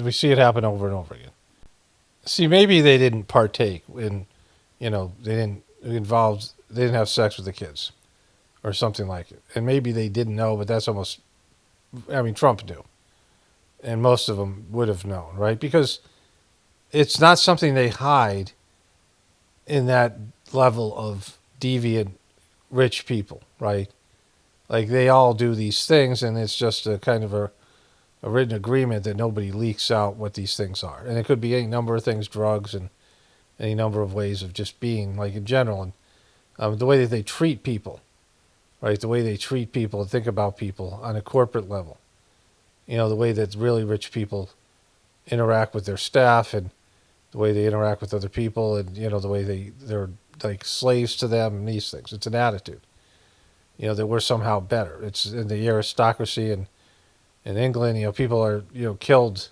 we see it happen over and over again. See, maybe they didn't partake in, you know, they didn't have sex with the kids or something like it. And maybe they didn't know, but that's almost, I mean, Trump knew. And most of them would have known, right? Because it's not something they hide in that level of deviant rich people, right? Like, they all do these things, and it's just a kind of a written agreement that nobody leaks out what these things are. And it could be any number of things, drugs, and any number of ways of just being, like, in general. And the way that they treat people, right? The way they treat people and think about people on a corporate level. You know, the way that really rich people interact with their staff, and the way they interact with other people, and, you know, the way they're like slaves to them, and these things. It's an attitude, you know, that we're somehow better. It's in the aristocracy and in England, you know, people are, you know, killed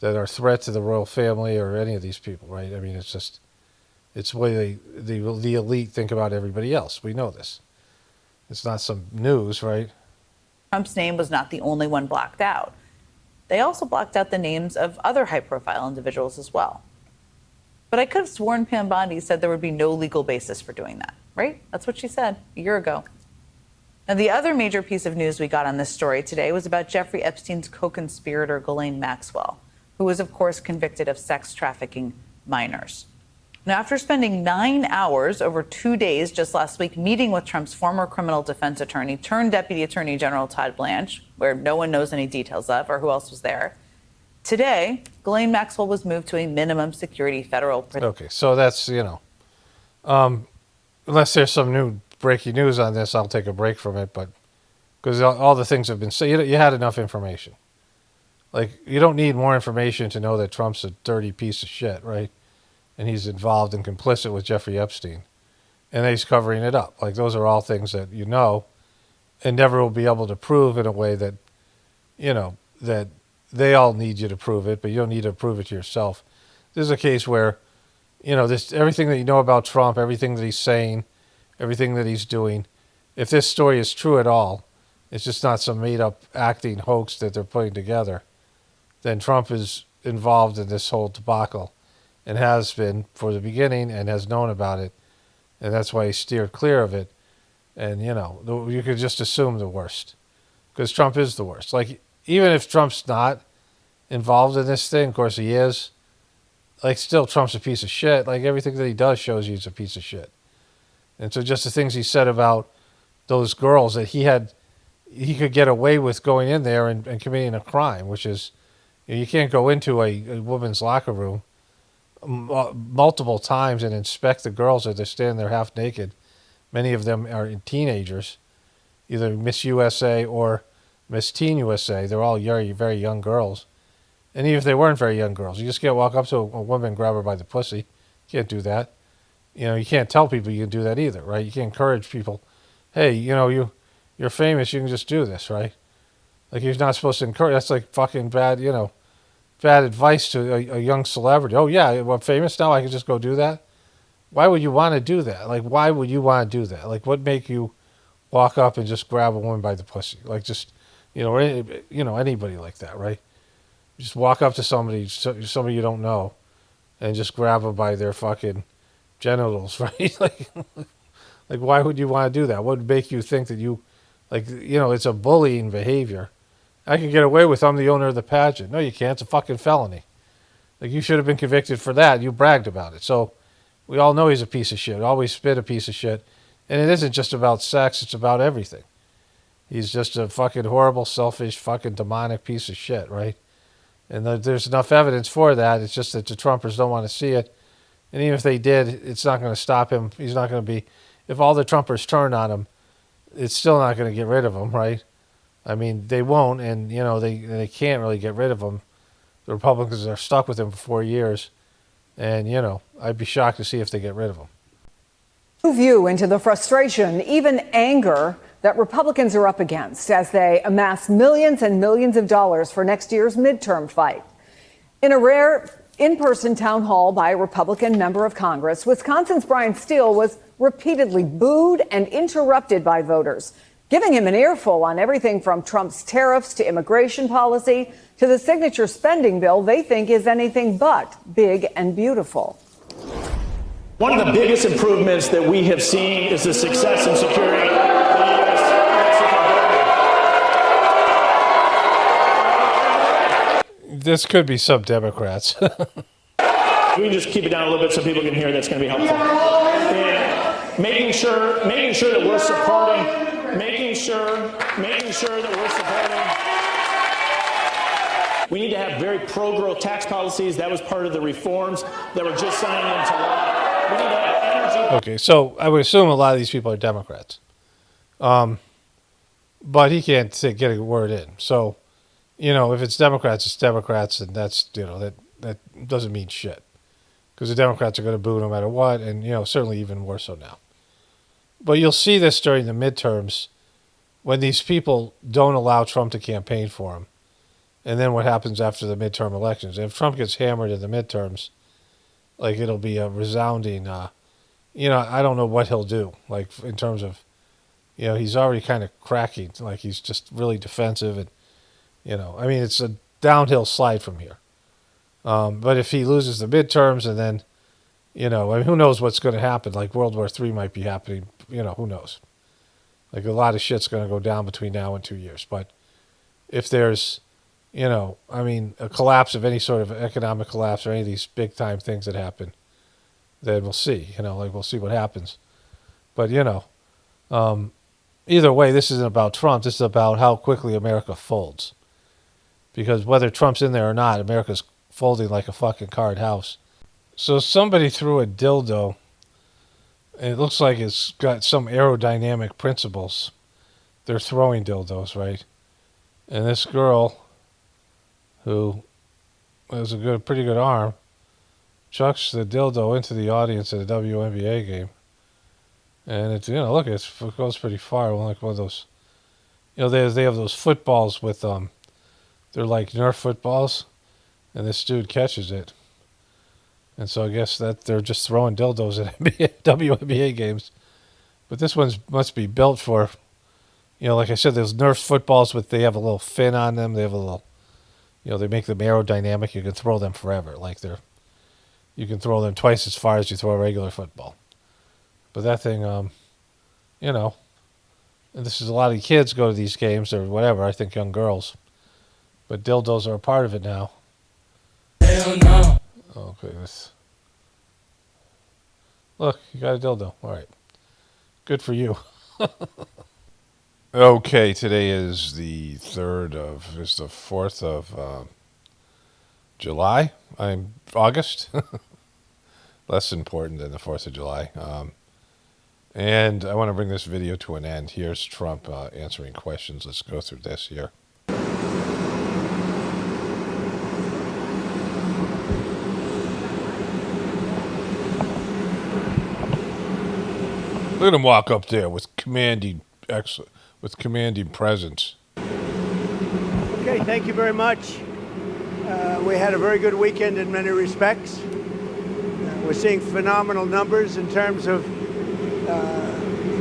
that are a threat to the royal family or any of these people, right? I mean, it's the way the elite think about everybody else. We know this. It's not some news, right? Trump's name was not the only one blocked out. They also blocked out the names of other high-profile individuals as well. But I could have sworn Pam Bondi said there would be no legal basis for doing that, right? That's what she said a year ago. Now, the other major piece of news we got on this story today was about Jeffrey Epstein's co-conspirator, Ghislaine Maxwell, who was, of course, convicted of sex trafficking minors. Now, after spending 9 hours over 2 days just last week meeting with Trump's former criminal defense attorney turned Deputy Attorney General Todd Blanche, where no one knows any details of or who else was there, today, Ghislaine Maxwell was moved to a minimum security federal prison. Okay, so that's, unless there's some new breaking news on this, I'll take a break from it, but because all the things have been said, you had enough information. Like, you don't need more information to know that Trump's a dirty piece of shit, right? And he's involved and complicit with Jeffrey Epstein. And he's covering it up. Like, those are all things that you know and never will be able to prove in a way that, that they all need you to prove it, but you don't need to prove it to yourself. This is a case where, everything that you know about Trump, everything that he's saying, everything that he's doing, if this story is true at all, it's just not some made-up acting hoax that they're putting together, then Trump is involved in this whole debacle and has been for the beginning and has known about it, and that's why he steered clear of it. And, you could just assume the worst because Trump is the worst. Like, even if Trump's not involved in this thing, of course he is, like, still Trump's a piece of shit. Like, everything that he does shows you he's a piece of shit. And so just the things he said about those girls that he could get away with going in there and committing a crime, which is, you can't go into a woman's locker room multiple times and inspect the girls as they're standing there half naked. Many of them are teenagers, either Miss USA or Miss Teen USA. They're all very, very young girls. And even if they weren't very young girls, you just can't walk up to a woman and grab her by the pussy. You can't do that. You can't tell people you can do that either, right? You can't encourage people, hey, you're famous, you can just do this, right? Like, you're not supposed to encourage. That's like fucking bad, bad advice to a young celebrity. Oh, yeah, I'm famous now, I can just go do that? Why would you want to do that? Like, why would you want to do that? Like, what make you walk up and just grab a woman by the pussy? Like, just, anybody like that, right? Just walk up to somebody you don't know and just grab them by their fucking genitals, right? like, why would you want to do that? What would make you think that it's a bullying behavior? I can get away with, I'm the owner of the pageant. No, you can't. It's a fucking felony. Like, you should have been convicted for that. You bragged about it. So we all know he's a piece of shit. Always been a piece of shit. And it isn't just about sex. It's about everything. He's just a fucking horrible, selfish, fucking demonic piece of shit, right? And there's enough evidence for that. It's just that the Trumpers don't want to see it. And even if they did, it's not going to stop him. He's not going to be... If all the Trumpers turn on him, it's still not going to get rid of him, right? I mean, they won't, and, they can't really get rid of him. The Republicans are stuck with him for 4 years. And, I'd be shocked to see if they get rid of him. View into the frustration, even anger, that Republicans are up against as they amass millions and millions of dollars for next year's midterm fight. In a rare in-person town hall by a Republican member of Congress, Wisconsin's Brian Steele was repeatedly booed and interrupted by voters, giving him an earful on everything from Trump's tariffs to immigration policy to the signature spending bill they think is anything but big and beautiful. One of the biggest improvements that we have seen is the success in securing the U.S.-Mexico border. This could be some Democrats. We can just keep it down a little bit so people can hear. That's going to be helpful. And making sure that we're supporting, making sure that we're supporting. We need to have very pro-growth tax policies. That was part of the reforms that were just signed into law. We need to have energy. Okay, so I would assume a lot of these people are Democrats. But he can't get a word in. So, if it's Democrats, and that's, that doesn't mean shit. Because the Democrats are going to boo no matter what, and, certainly even more so now. But you'll see this during the midterms when these people don't allow Trump to campaign for him. and then what happens after the midterm elections. And if Trump gets hammered in the midterms, like it'll be a resounding, I don't know what he'll do, like in terms of, he's already kind of cracking, like he's just really defensive and, it's a downhill slide from here. But if he loses the midterms and then, who knows what's going to happen? Like World War III might be happening, who knows? Like a lot of shit's going to go down between now and 2 years. But if there's, a collapse of any sort of economic collapse or any of these big time things that happen, then we'll see, we'll see what happens. But, either way, this isn't about Trump. This is about how quickly America folds. Because whether Trump's in there or not, America's folding like a fucking card house. So somebody threw a dildo, and it looks like it's got some aerodynamic principles. They're throwing dildos, right? And this girl, who has a pretty good arm, chucks the dildo into the audience at a WNBA game. And it goes pretty far. Like one of those, they have those footballs with, they're like Nerf footballs, and this dude catches it. And so I guess that they're just throwing dildos at WNBA games. But this one must be built for, like I said, those Nerf footballs they have a little fin on them. They have a little, they make them aerodynamic. You can throw them forever. You can throw them twice as far as you throw a regular football. But that thing, and this is a lot of kids go to these games or whatever. I think young girls. But dildos are a part of it now. Hell no. Okay, look, you got a dildo. All right. Good for you. Okay, today is the 4th of July. August. Less important than the 4th of July. And I want to bring this video to an end. Here's Trump answering questions. Let's go through this here. Look at him walk up there with commanding presence. Okay, thank you very much. We had a very good weekend in many respects. We're seeing phenomenal numbers in terms of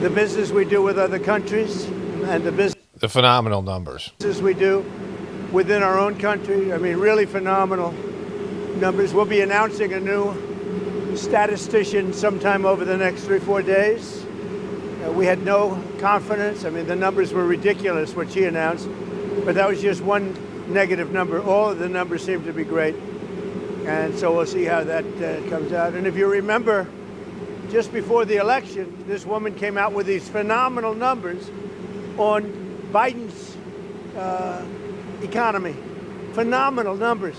the business we do with other countries and the phenomenal numbers we do within our own country. Really phenomenal numbers. We'll be announcing a new statistician sometime over the next 3-4 days. We had no confidence. The numbers were ridiculous, what she announced, but that was just one negative number. All of the numbers seem to be great, and so we'll see how that comes out. And if you remember, just before the election, this woman came out with these phenomenal numbers on Biden's economy. Phenomenal numbers.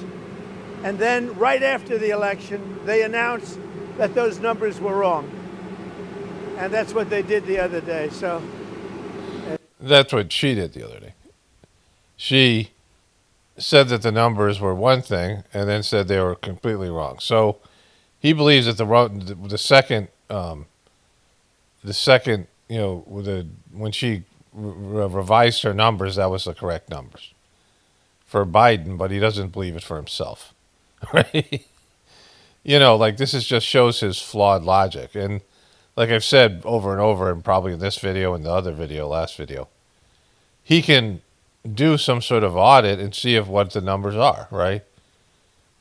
And then right after the election, they announced that those numbers were wrong. And that's what they did the other day. So that's what she did the other day. She said that the numbers were one thing and then said they were completely wrong. So he believes that the second, when she revised her numbers, that was the correct numbers for Biden, but he doesn't believe it for himself, right? This just shows his flawed logic. And like I've said over and over, and probably in this video and the other video, last video, he can do some sort of audit and see what the numbers are, right?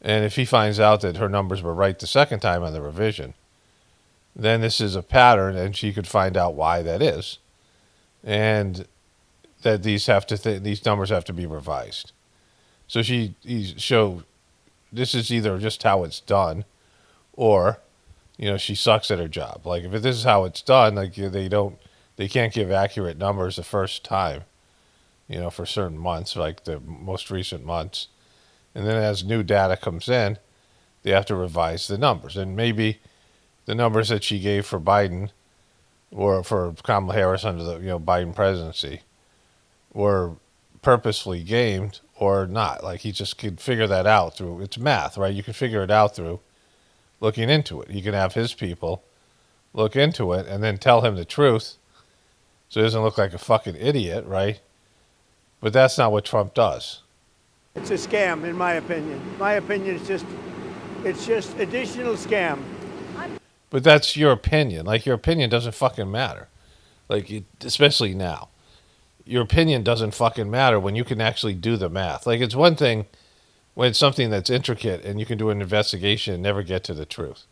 And if he finds out that her numbers were right the second time on the revision, then this is a pattern, and she could find out why that is, and that these numbers have to be revised. So this is either just how it's done, or she sucks at her job. If this is how it's done, they can't give accurate numbers the first time, for certain months, like the most recent months. And then as new data comes in, they have to revise the numbers. And maybe the numbers that she gave for Biden or for Kamala Harris under the Biden presidency were purposefully gamed or not. He just could figure that out through, it's math, right? You can figure it out through looking into it. He can have his people look into it and then tell him the truth so he doesn't look like a fucking idiot, right? But that's not what Trump does. It's a scam, in my opinion. My opinion is it's just additional scam. But that's your opinion. Like, your opinion doesn't fucking matter. Like, especially now. Your opinion doesn't fucking matter when you can actually do the math. Like, it's one thing when it's something that's intricate and you can do an investigation and never get to the truth.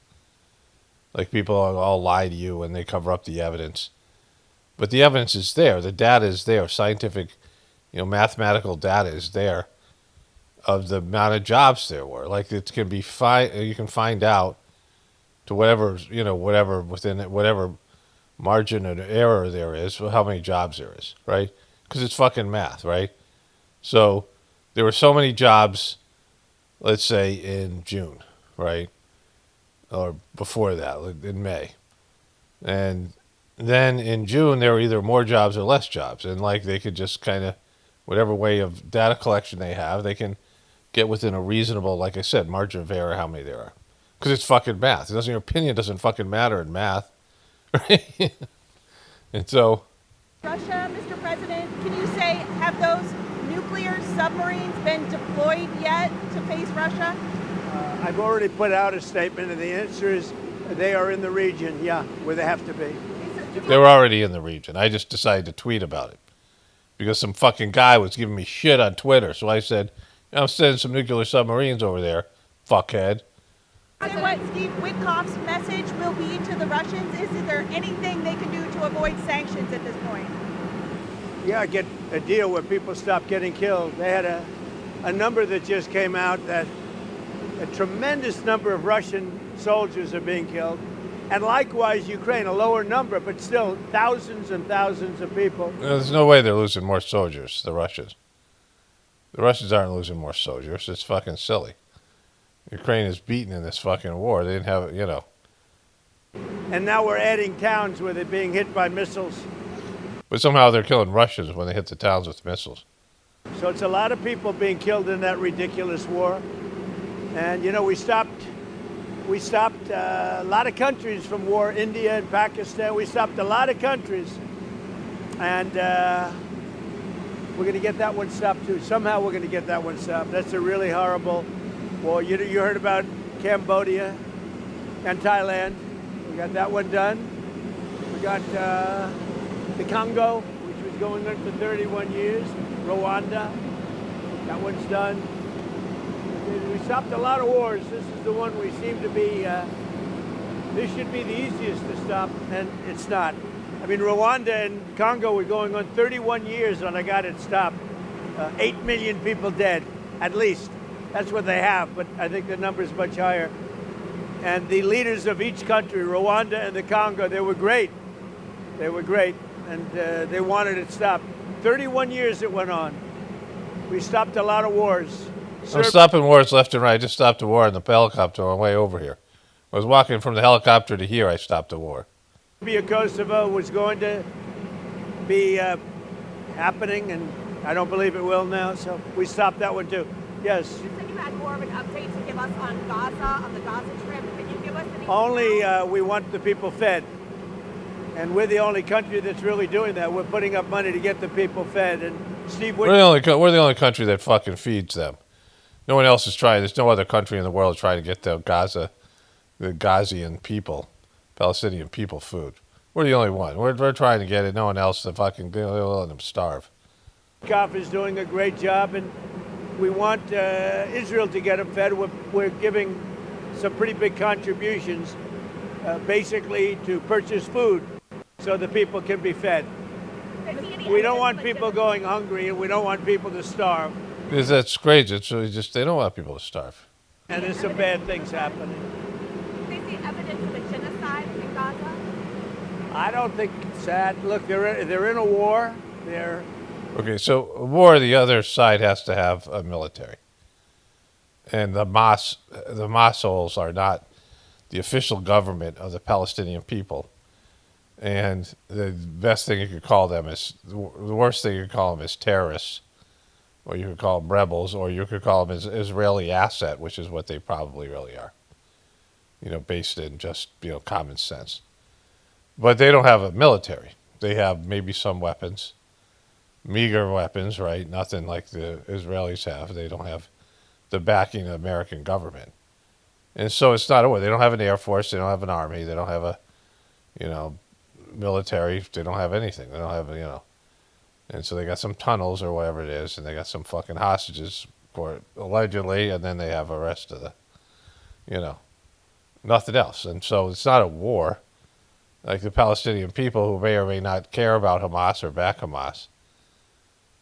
Like, people all lie to you and they cover up the evidence. But the evidence is there. The data is there. Scientific, mathematical data is there of the amount of jobs there were. Like, it can be you can find out to whatever within it, whatever margin of error there is, how many jobs there is, right? Because it's fucking math, right? So there were so many jobs, let's say in June, right? Or before that, in May. And then in June, there were either more jobs or less jobs. And like, they could just kind of, whatever way of data collection they have, they can get within a reasonable, like I said, margin of error, how many there are. Because it's fucking math. Your opinion doesn't fucking matter in math. Right? And so... Russia, Mr. President, can you say, have those nuclear submarines been deployed yet to face Russia? I've already put out a statement, and the answer is they are in the region, yeah, where they have to be. They were already in the region. I just decided to tweet about it. Because some fucking guy was giving me shit on Twitter. So I said, I'm sending some nuclear submarines over there, fuckhead. What Steve Witkoff's message will be to the Russians? Is there anything they can do to avoid sanctions at this point? Yeah, get a deal where people stop getting killed. They had a number that just came out that a tremendous number of Russian soldiers are being killed. And likewise, Ukraine, a lower number, but still thousands and thousands of people. There's no way they're losing more soldiers, the Russians. The Russians aren't losing more soldiers. It's fucking silly. Ukraine is beaten in this fucking war. They didn't have, And now we're adding towns where they're being hit by missiles. But somehow they're killing Russians when they hit the towns with missiles. So it's a lot of people being killed in that ridiculous war. And, we stopped a lot of countries from war, India and Pakistan. We stopped a lot of countries. And we're going to get that one stopped, too. Somehow we're going to get that one stopped. That's a really horrible war. You heard about Cambodia and Thailand. We got that one done. We got the Congo, which was going on for 31 years. Rwanda. That one's done. We stopped a lot of wars. This is the one we seem to be, this should be the easiest to stop, and it's not. I mean, Rwanda and Congo were going on 31 years when I got it stopped. 8 million people dead, at least. That's what they have, but I think the number is much higher. And the leaders of each country, Rwanda and the Congo, they were great. They were great, and they wanted it stopped. 31 years it went on. We stopped a lot of wars. I'm stopping wars left and right. I just stopped a war in the helicopter on the way over here. I was walking from the helicopter to here. I stopped a war. Serbia, Kosovo was going to be happening, and I don't believe it will now, so we stopped that one too. Yes? You said you had more of an update to give us on Gaza, on the Gaza Strip. Can you give us any... Only we want the people fed, and we're the only country that's really doing that. We're putting up money to get the people fed, and Steve... We're the only country that fucking feeds them. No one else is trying. There's no other country in the world trying to get the Gazian people, Palestinian people, food. We're the only one. We're trying to get it. No one else to fucking let them starve. Koff is doing a great job, and we want Israel to get them fed. We're giving some pretty big contributions, basically to purchase food so the people can be fed. We don't want people going hungry, and we don't want people to starve. Because that's great. It's really just they don't want people to starve. And there's some bad things happening. Do they see evidence of a genocide in Gaza? I don't think it's that. Look, they're in a war. Okay, so a war, the other side has to have a military. And the Mossols are not the official government of the Palestinian people. And the best thing you could call them is, the worst thing you could call them is terrorists. Or you could call them rebels, or you could call them Israeli asset, which is what they probably really are. Based in just, common sense. But they don't have a military. They have maybe some weapons. meager weapons, right? Nothing like the Israelis have. They don't have the backing of the American government. And so it's not a war. They don't have an air force. They don't have an army. They don't have a, military. They don't have anything. They don't have, And so they got some tunnels or whatever it is, and they got some fucking hostages, allegedly, and then they have the rest of the, nothing else. And so it's not a war. Like the Palestinian people who may or may not care about Hamas or back Hamas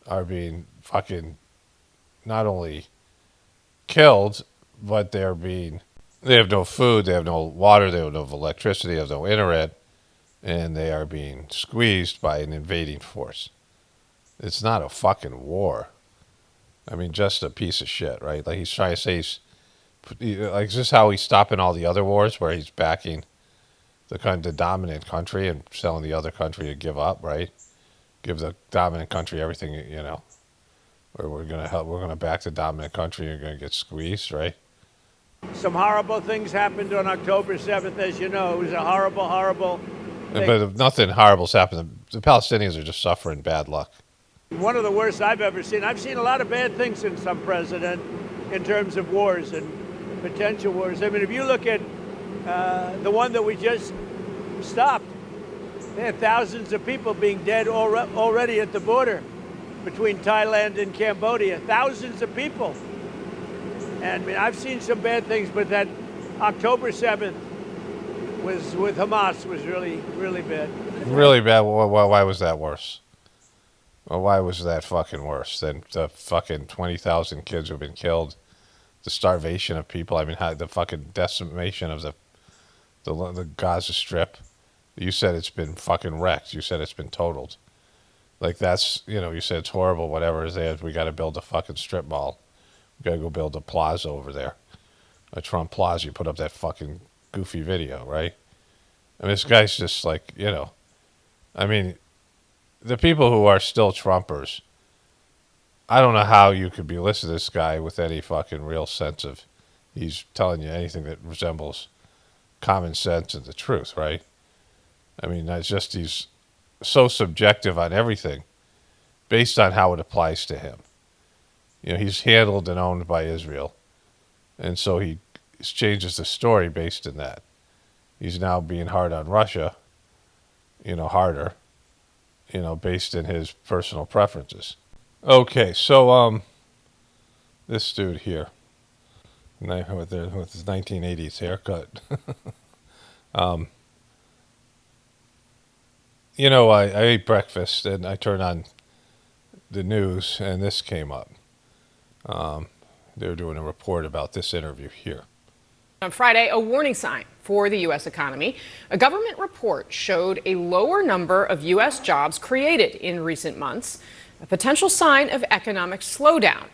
are being fucking not only killed, but they have no food, they have no water, they have no electricity, they have no internet, and they are being squeezed by an invading force. It's not a fucking war. I mean, just a piece of shit, right? Like he's trying to say is this how he's stopping all the other wars where he's backing the dominant country and telling the other country to give up, right? Give the dominant country everything, or we're gonna back the dominant country and you're gonna get squeezed, right? Some horrible things happened on October 7th, as you know. It was a horrible, horrible thing. But nothing horrible's happened. The Palestinians are just suffering bad luck. One of the worst I've ever seen. I've seen a lot of bad things in some president in terms of wars and potential wars. I mean, if you look at the one that we just stopped, there are thousands of people being dead already at the border between Thailand and Cambodia. Thousands of people. And I mean, I've seen some bad things, but that October 7th was with Hamas was really, really bad. Really bad. Why was that worse? Well, why was that fucking worse than the fucking 20,000 kids who've been killed, the starvation of people? I mean, the fucking decimation of the Gaza Strip. You said it's been fucking wrecked. You said it's been totaled. Like that's, you said it's horrible, whatever it is. We got to build a fucking strip mall. We got to go build a plaza over there. A Trump plaza. You put up that fucking goofy video, right? And this guy's just like, I mean, the people who are still Trumpers, I don't know how you could be listening to this guy with any fucking real sense of he's telling you anything that resembles common sense and the truth, right? I mean, that's just he's so subjective on everything based on how it applies to him. He's handled and owned by Israel, and so he changes the story based on that. He's now being hard on Russia, harder, based in his personal preferences. Okay, so this dude here, with his 1980s haircut. I ate breakfast and I turned on the news and this came up. They were doing a report about this interview here. On Friday, a warning sign for the U.S. economy. A government report showed a lower number of U.S. jobs created in recent months, a potential sign of economic slowdown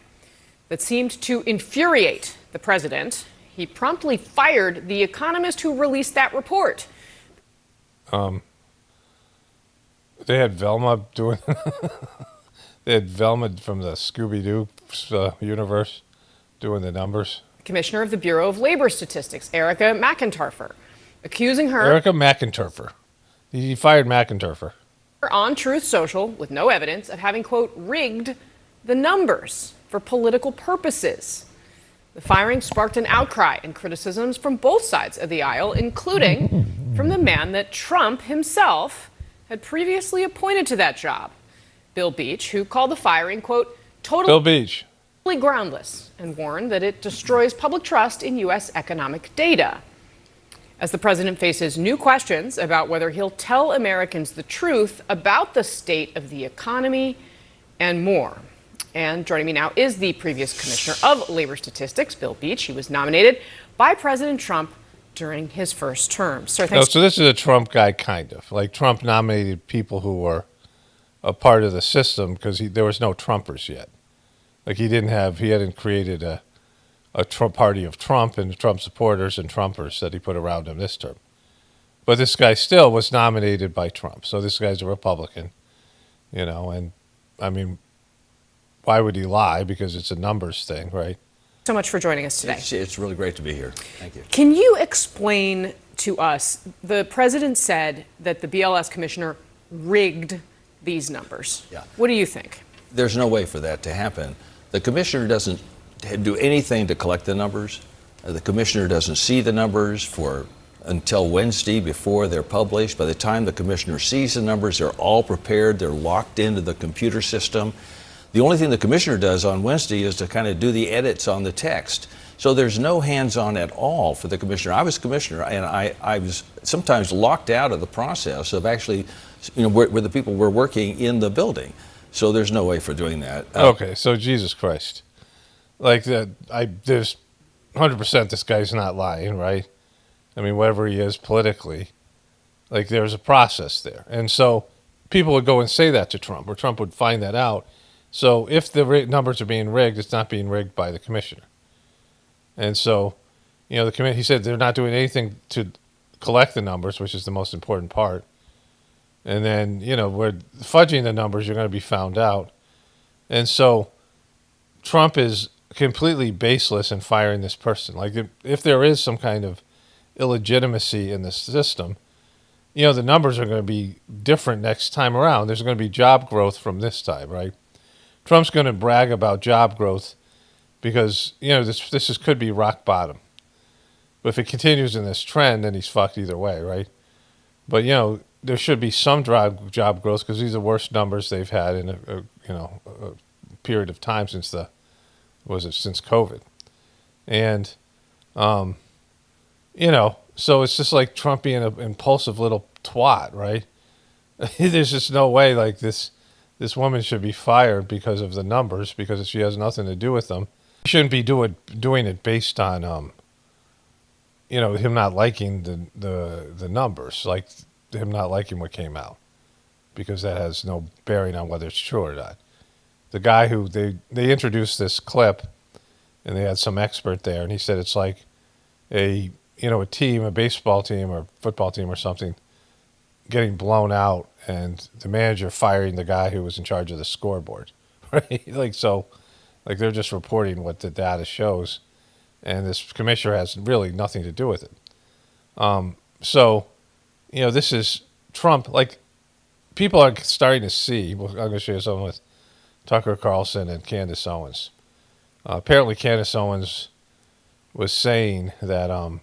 that seemed to infuriate the president. He promptly fired the economist who released that report. They had Velma doing. They had Velma from the Scooby-Doo universe doing the numbers. Commissioner of the Bureau of Labor Statistics, Erica McIntyre, accusing her. Erica McIntyre. He fired McIntyre. On Truth Social with no evidence of having, quote, rigged the numbers for political purposes. The firing sparked an outcry and criticisms from both sides of the aisle, including from the man that Trump himself had previously appointed to that job, Bill Beach, who called the firing, quote, totally groundless, and warned that it destroys public trust in U.S. economic data. As the president faces new questions about whether he'll tell Americans the truth about the state of the economy and more. And joining me now is the previous commissioner of labor statistics, Bill Beach. He was nominated by President Trump during his first term. Sir, thanks. So this is a Trump guy, kind of. Like Trump nominated people who were a part of the system because there was no Trumpers yet. Like he hadn't created a Trump party of Trump and Trump supporters and Trumpers that he put around him this term. But this guy still was nominated by Trump. So this guy's a Republican, and I mean, why would he lie? Because it's a numbers thing, right? So much for joining us today. It's really great to be here. Thank you. Can you explain to us, the president said that the BLS commissioner rigged these numbers. Yeah. What do you think? There's no way for that to happen. The commissioner doesn't do anything to collect the numbers. The commissioner doesn't see the numbers until Wednesday before they're published. By the time the commissioner sees the numbers, they're all prepared. They're locked into the computer system. The only thing the commissioner does on Wednesday is to kind of do the edits on the text. So there's no hands-on at all for the commissioner. I was commissioner, and I was sometimes locked out of the process of actually, where the people were working in the building. So there's no way for doing that. Okay, so Jesus Christ. Like, there's 100% this guy's not lying, right? I mean, whatever he is politically, like, there's a process there. And so people would go and say that to Trump, or Trump would find that out. So if the numbers are being rigged, it's not being rigged by the commissioner. And so, he said they're not doing anything to collect the numbers, which is the most important part. And then, we're fudging the numbers, you're going to be found out. And so Trump is completely baseless in firing this person. Like, if there is some kind of illegitimacy in the system, the numbers are going to be different next time around. There's going to be job growth from this time, right? Trump's going to brag about job growth because, this could be rock bottom. But if it continues in this trend, then he's fucked either way, right? But, there should be some job growth because these are the worst numbers they've had in a period of time since since COVID. And, so it's just like Trump being an impulsive little twat, right? There's just no way like this woman should be fired because of the numbers, because she has nothing to do with them. He shouldn't be doing it based on, him not liking the numbers, like him not liking what came out, because that has no bearing on whether it's true or not. The guy who they introduced this clip, and they had some expert there, and he said it's like a team, a baseball team or football team or something, getting blown out, and the manager firing the guy who was in charge of the scoreboard, right? Like they're just reporting what the data shows, and this commissioner has really nothing to do with it. So, this is Trump. Like, people are starting to see. I'm going to show you something with Tucker Carlson and Candace Owens. Apparently, Candace Owens was saying that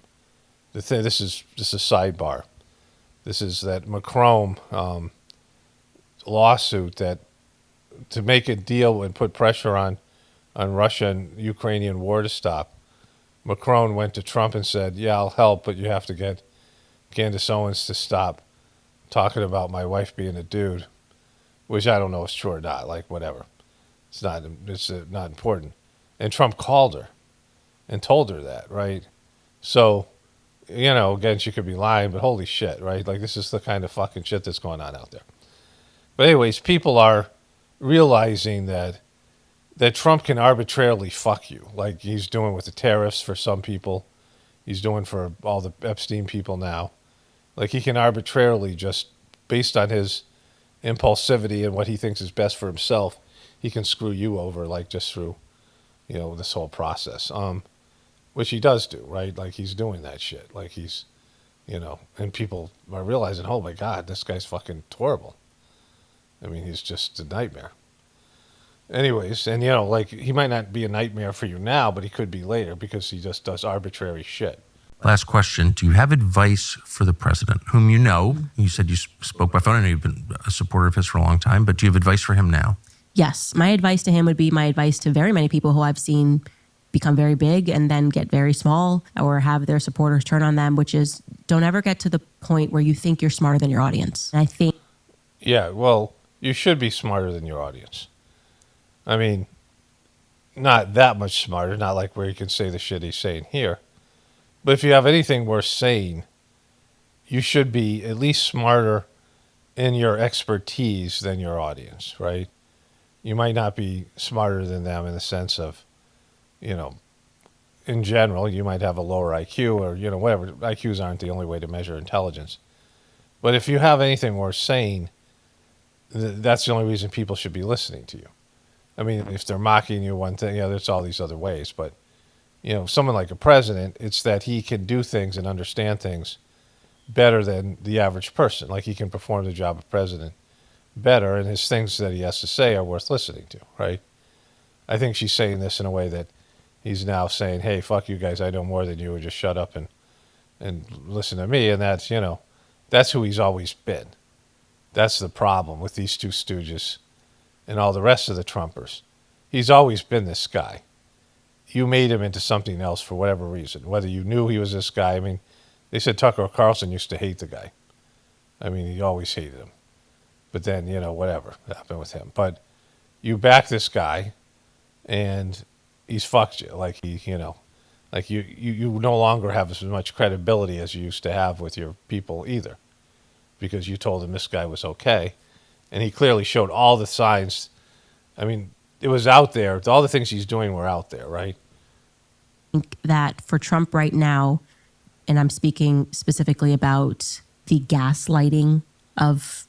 this is just a sidebar. This is that Macron lawsuit that to make a deal and put pressure on Russia and Ukrainian war to stop. Macron went to Trump and said, "Yeah, I'll help, but you have to get Candace Owens to stop talking about my wife being a dude," which I don't know if it's true or not. Like, whatever, it's not important. And Trump called her and told her that, right? So, again, she could be lying, but holy shit, right? Like, this is the kind of fucking shit that's going on out there. But anyways, people are realizing that Trump can arbitrarily fuck you, like he's doing with the tariffs for some people. He's doing for all the Epstein people now. Like, he can arbitrarily, just based on his impulsivity and what he thinks is best for himself, he can screw you over, like, just through, this whole process. Which he does do, right? Like, he's doing that shit. Like, he's, and people are realizing, oh my God, this guy's fucking horrible. I mean, he's just a nightmare. Anyways, and like, he might not be a nightmare for you now, but he could be later, because he just does arbitrary shit. Last question. Do you have advice for the president, whom you know? You said you spoke by phone. I know you've been a supporter of his for a long time, but do you have advice for him now? Yes. My advice to him would be my advice to very many people who I've seen become very big and then get very small, or have their supporters turn on them, which is, don't ever get to the point where you think you're smarter than your audience. And I think... Yeah, well, you should be smarter than your audience. I mean, not that much smarter, not like where you can say the shit he's saying here. But if you have anything worth saying, you should be at least smarter in your expertise than your audience, right? You might not be smarter than them in the sense of, in general, you might have a lower IQ or, whatever. IQs aren't the only way to measure intelligence. But if you have anything worth saying, that's the only reason people should be listening to you. I mean, if they're mocking you, one thing, there's all these other ways. But, someone like a president, it's that he can do things and understand things better than the average person. Like, he can perform the job of president better, and his things that he has to say are worth listening to, right? I think she's saying this in a way that he's now saying, hey, fuck you guys, I know more than you, and just shut up and listen to me. And that's, that's who he's always been. That's the problem with these two stooges and all the rest of the Trumpers. He's always been this guy. You made him into something else for whatever reason, whether you knew he was this guy. I mean, they said Tucker Carlson used to hate the guy. I mean, he always hated him. But then, whatever happened with him. But you back this guy, and he's fucked you. Like you no longer have as much credibility as you used to have with your people either, because you told him this guy was okay, and he clearly showed all the signs. I mean, it was out there. All the things he's doing were out there, right? I think that for Trump right now, and I'm speaking specifically about the gaslighting of,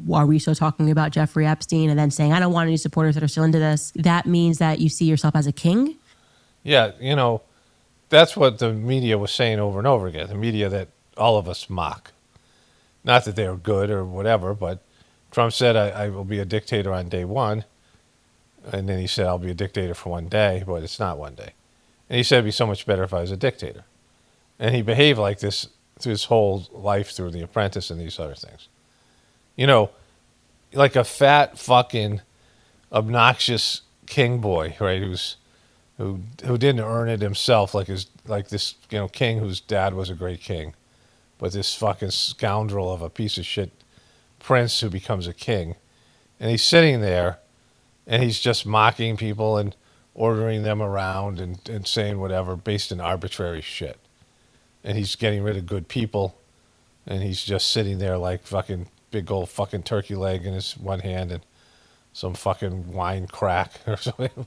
are we still talking about Jeffrey Epstein, and then saying, I don't want any supporters that are still into this. That means that you see yourself as a king? Yeah, that's what the media was saying over and over again. The media that all of us mock. Not that they are good or whatever, but Trump said, I will be a dictator on day one. And then he said, I'll be a dictator for one day, but it's not one day. And he said it'd be so much better if I was a dictator. And he behaved like this through his whole life, through The Apprentice and these other things. Like a fat fucking obnoxious king boy, right? Who didn't earn it himself, like this king whose dad was a great king, but this fucking scoundrel of a piece of shit prince who becomes a king, and he's sitting there, and he's just mocking people and ordering them around and saying whatever based in arbitrary shit, and he's getting rid of good people, and he's just sitting there like fucking big old fucking turkey leg in his one hand and some fucking wine crack or something.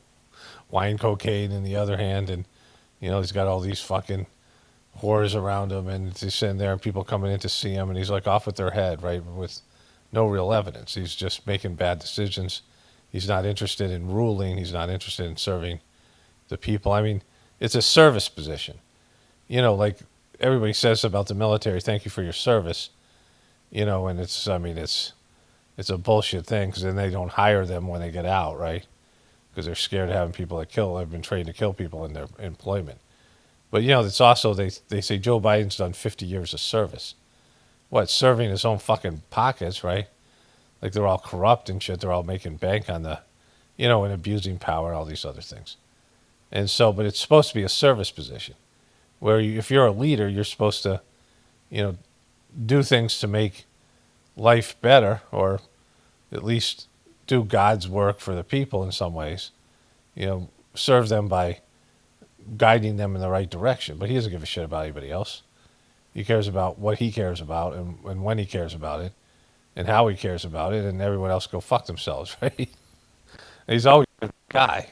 Wine cocaine in the other hand, and he's got all these fucking whores around him, and he's sitting there and people coming in to see him, and he's like off with their head, right, with no real evidence. He's just making bad decisions. He's not interested in ruling. He's not interested in serving the people. I mean, it's a service position. Like everybody says about the military, thank you for your service, and it's a bullshit thing, because then they don't hire them when they get out, right? Because they're scared of having people that have been trained to kill people in their employment. But, it's also, they say Joe Biden's done 50 years of service. What, serving his own fucking pockets, right? Like they're all corrupt and shit. They're all making bank on the, and abusing power, all these other things. And so, but it's supposed to be a service position where if you're a leader, you're supposed to, do things to make life better, or at least do God's work for the people in some ways, serve them by guiding them in the right direction. But he doesn't give a shit about anybody else. He cares about what he cares about, and when he cares about it, and how he cares about it, and everyone else go fuck themselves, right? He's always a guy.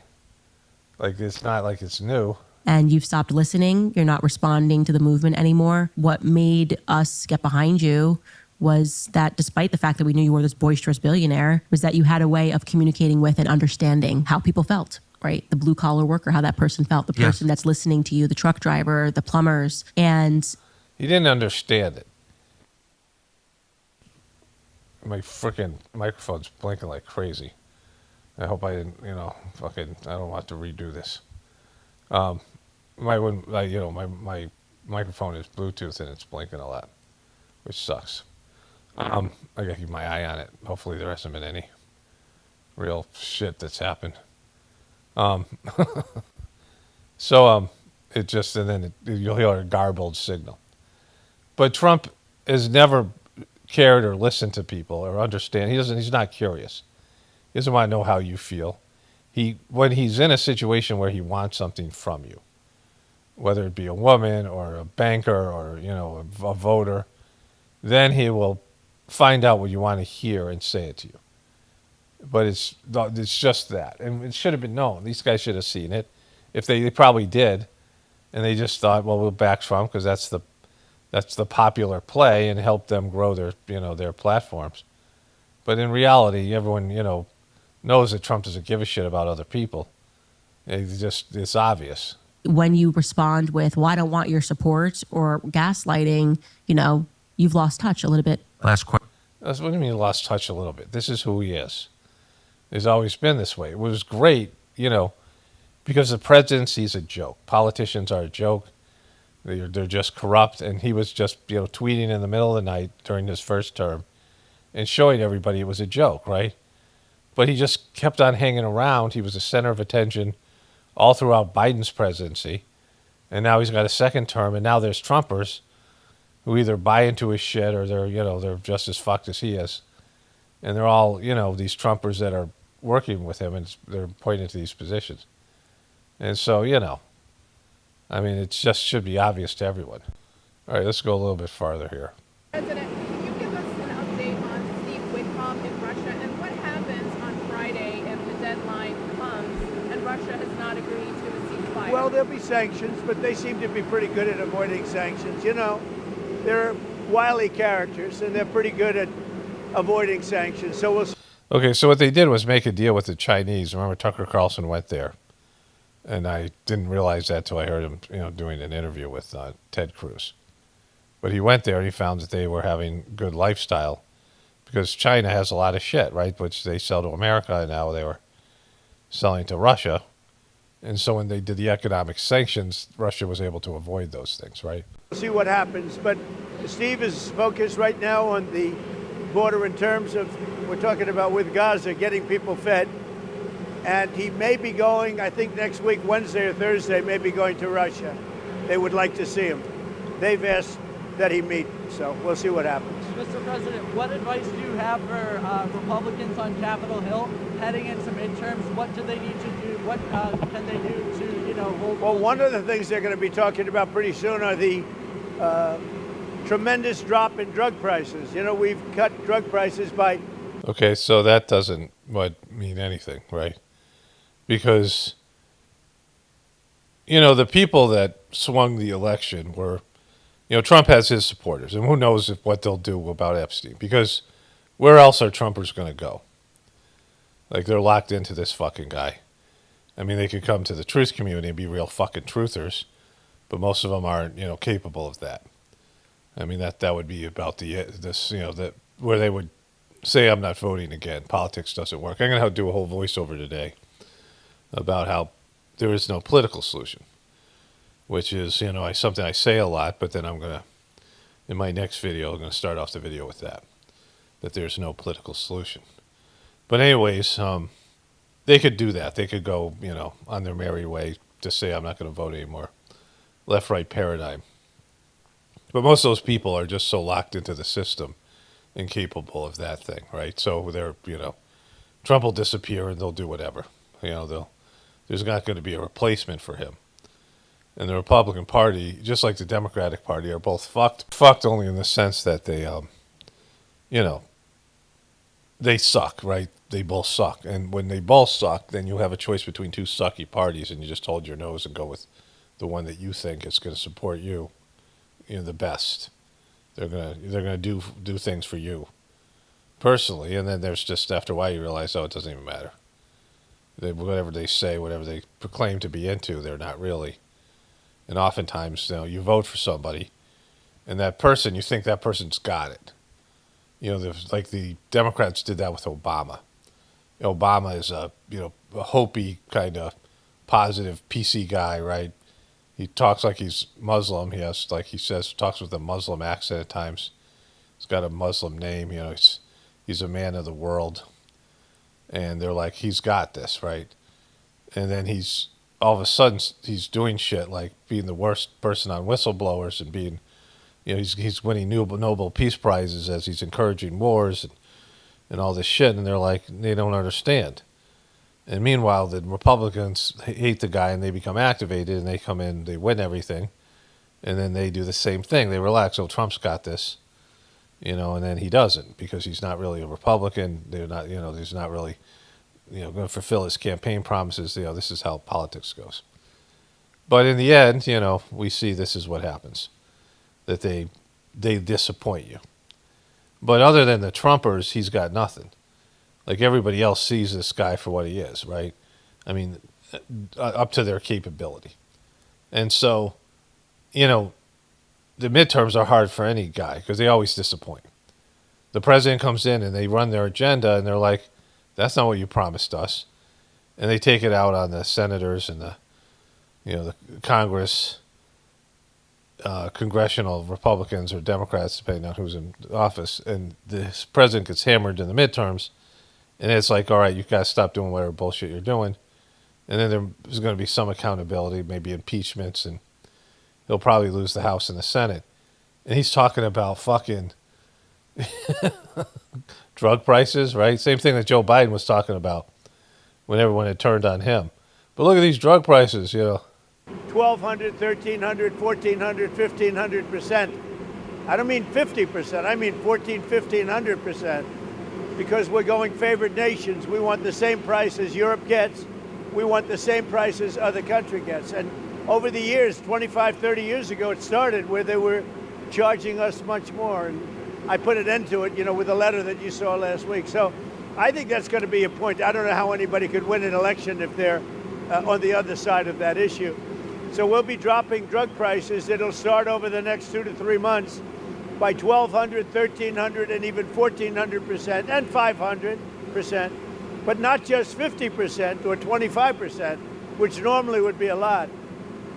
Like, it's not like it's new. And you've stopped listening. You're not responding to the movement anymore. What made us get behind you was that, despite the fact that we knew you were this boisterous billionaire, was that you had a way of communicating with and understanding how people felt, right? The blue collar worker, how that person felt, the person that's listening to you, the truck driver, the plumbers. And he didn't understand it. My freaking microphone's blinking like crazy. I hope I didn't, I don't want to redo this. My microphone is Bluetooth and it's blinking a lot, which sucks. I gotta keep my eye on it. Hopefully there hasn't been any real shit that's happened. So it just, and then you'll hear a garbled signal. But Trump has never cared or listened to people or understand. He's not curious. He doesn't want to know how you feel. When he's in a situation where he wants something from you, whether it be a woman or a banker or a voter, then he will find out what you want to hear and say it to you. But it's just that, and it should have been known. These guys should have seen it. If they probably did, and they just thought, well, we'll back Trump because that's the popular play, and help them grow their platforms. But in reality, everyone knows that Trump doesn't give a shit about other people. It's obvious. When you respond with, well, I don't want your support, or gaslighting, you've lost touch a little bit. Last question. What do you mean lost touch a little bit? This is who he is. He's always been this way. It was great, because the presidency is a joke. Politicians are a joke. They're just corrupt. And he was just, tweeting in the middle of the night during his first term and showing everybody it was a joke, right? But he just kept on hanging around. He was the center of attention all throughout Biden's presidency. And now he's got a second term. And now there's Trumpers who either buy into his shit or they're just as fucked as he is. And they're all, these Trumpers that are working with him and they're appointed to these positions. And so, it just should be obvious to everyone. All right, let's go a little bit farther here. President, can you give us an update on Steve Witkoff in Russia and what happens on Friday if the deadline comes and Russia has not agreed to a ceasefire? Well, there'll be sanctions, but they seem to be pretty good at avoiding sanctions. They're wily characters, and they're pretty good at avoiding sanctions. So we'll see. Okay, so what they did was make a deal with the Chinese. Remember, Tucker Carlson went there, and I didn't realize that till I heard him, doing an interview with Ted Cruz. But he went there and he found that they were having good lifestyle because China has a lot of shit, right, which they sell to America, and now they were selling to Russia. And so when they did the economic sanctions, Russia was able to avoid those things, right? We'll see what happens. But Steve is focused right now on the border in terms of, we're talking about with Gaza, getting people fed. And he may be going, I think next week, Wednesday or Thursday, may be going to Russia. They would like to see him. They've asked that he meet, so we'll see what happens. Mr. President, what advice do you have for Republicans on Capitol Hill heading into midterms? What do they need to do? What can they do to, hold? Well, one of the things they're going to be talking about pretty soon are the tremendous drop in drug prices. We've cut drug prices by... Okay, so that doesn't mean anything, right? Because, the people that swung the election were, Trump has his supporters, and who knows what they'll do about Epstein, because where else are Trumpers going to go? Like, they're locked into this fucking guy. I mean, they could come to the truth community and be real fucking truthers, but most of them aren't, capable of that. I mean, that would be about where they would say, I'm not voting again. Politics doesn't work. I'm going to do a whole voiceover today about how there is no political solution, which is, something I say a lot, but then I'm going to, in my next video, I'm going to start off the video with that there's no political solution. But anyways, they could do that. They could go, on their merry way to say, I'm not going to vote anymore. Left-right paradigm. But most of those people are just so locked into the system, incapable of that thing, right? So they're, Trump will disappear and they'll do whatever. There's not going to be a replacement for him. And the Republican Party, just like the Democratic Party, are both fucked. Fucked only in the sense that they, they suck, right? They both suck. And when they both suck, then you have a choice between two sucky parties, and you just hold your nose and go with the one that you think is going to support you, the best. They're gonna do things for you personally, and then there's just after a while you realize, it doesn't even matter. Whatever they say, whatever they proclaim to be into, they're not really. And oftentimes, you vote for somebody, and that person, you think that person's got it. Like the Democrats did that with Obama. Obama is a Hopi kind of positive PC guy, right? He talks like he's Muslim. He has, like he says, talks with a Muslim accent at times. He's got a Muslim name. He's a man of the world. And they're like, he's got this, right? And then he's, all of a sudden, he's doing shit like being the worst person on whistleblowers and being, he's winning Nobel Peace Prizes as he's encouraging wars and all this shit. And they're like, they don't understand. And meanwhile, the Republicans hate the guy and they become activated and they come in, they win everything. And then they do the same thing. They relax. Oh, Trump's got this, and then he doesn't because he's not really a Republican. They're not, he's not really, going to fulfill his campaign promises. This is how politics goes. But in the end, we see this is what happens, that they disappoint you. But other than the Trumpers, he's got nothing. Like everybody else sees this guy for what he is, right? I mean, up to their capability. And so, the midterms are hard for any guy because they always disappoint. the president comes in and they run their agenda and they're like, that's not what you promised us. And they take it out on the senators and the Congress, congressional Republicans or Democrats, depending on who's in office. And the president gets hammered in the midterms. And it's like, all right, you guys stop doing whatever bullshit you're doing. And then there's going to be some accountability, maybe impeachments, and he'll probably lose the House and the Senate. And he's talking about fucking drug prices, right? Same thing that Joe Biden was talking about when everyone had turned on him. But look at these drug prices, 1,200, 1,300, 1,400, 1,500%. I don't mean 50%. I mean 1,400, 1,500%. Because we're going favored nations. We want the same price as Europe gets. We want the same price as other country gets. And over the years, 25, 30 years ago, it started where they were charging us much more. And I put an end to it, with the letter that you saw last week. So I think that's going to be a point. I don't know how anybody could win an election if they're on the other side of that issue. So we'll be dropping drug prices. It'll start over the next 2 to 3 months by 1,200, 1,300, and even 1,400% and 500%, but not just 50% or 25%, which normally would be a lot,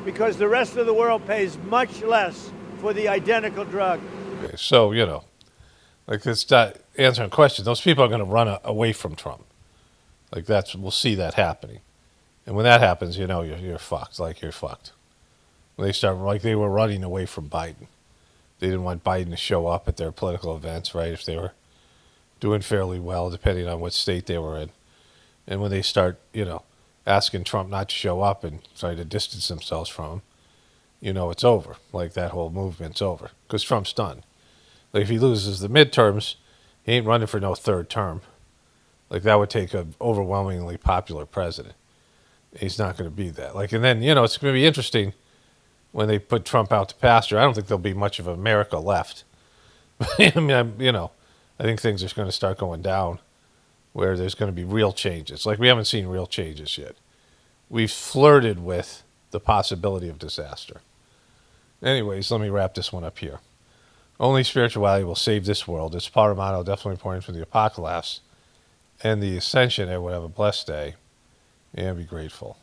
because the rest of the world pays much less for the identical drug. Okay, so, like it's not answering a question. Those people are going to run away from Trump. Like we'll see that happening. And when that happens, you're fucked. Like you're fucked. When they start, like they were running away from Biden. They didn't want Biden to show up at their political events, right? If they were doing fairly well, depending on what state they were in. And when they start, asking Trump not to show up and try to distance themselves from him, it's over. Like that whole movement's over. Because Trump's done. Like if he loses the midterms, he ain't running for no third term. Like that would take an overwhelmingly popular president. He's not going to be that. Like, and then, it's going to be interesting when they put Trump out to pasture. I don't think there'll be much of America left. I mean, I think things are going to start going down where there's going to be real changes. Like we haven't seen real changes yet. We've flirted with the possibility of disaster. Anyways, let me wrap this one up here. Only spirituality will save this world. It's Paul Romano, definitely pointing from the apocalypse and the ascension. Everyone have a blessed day and be grateful.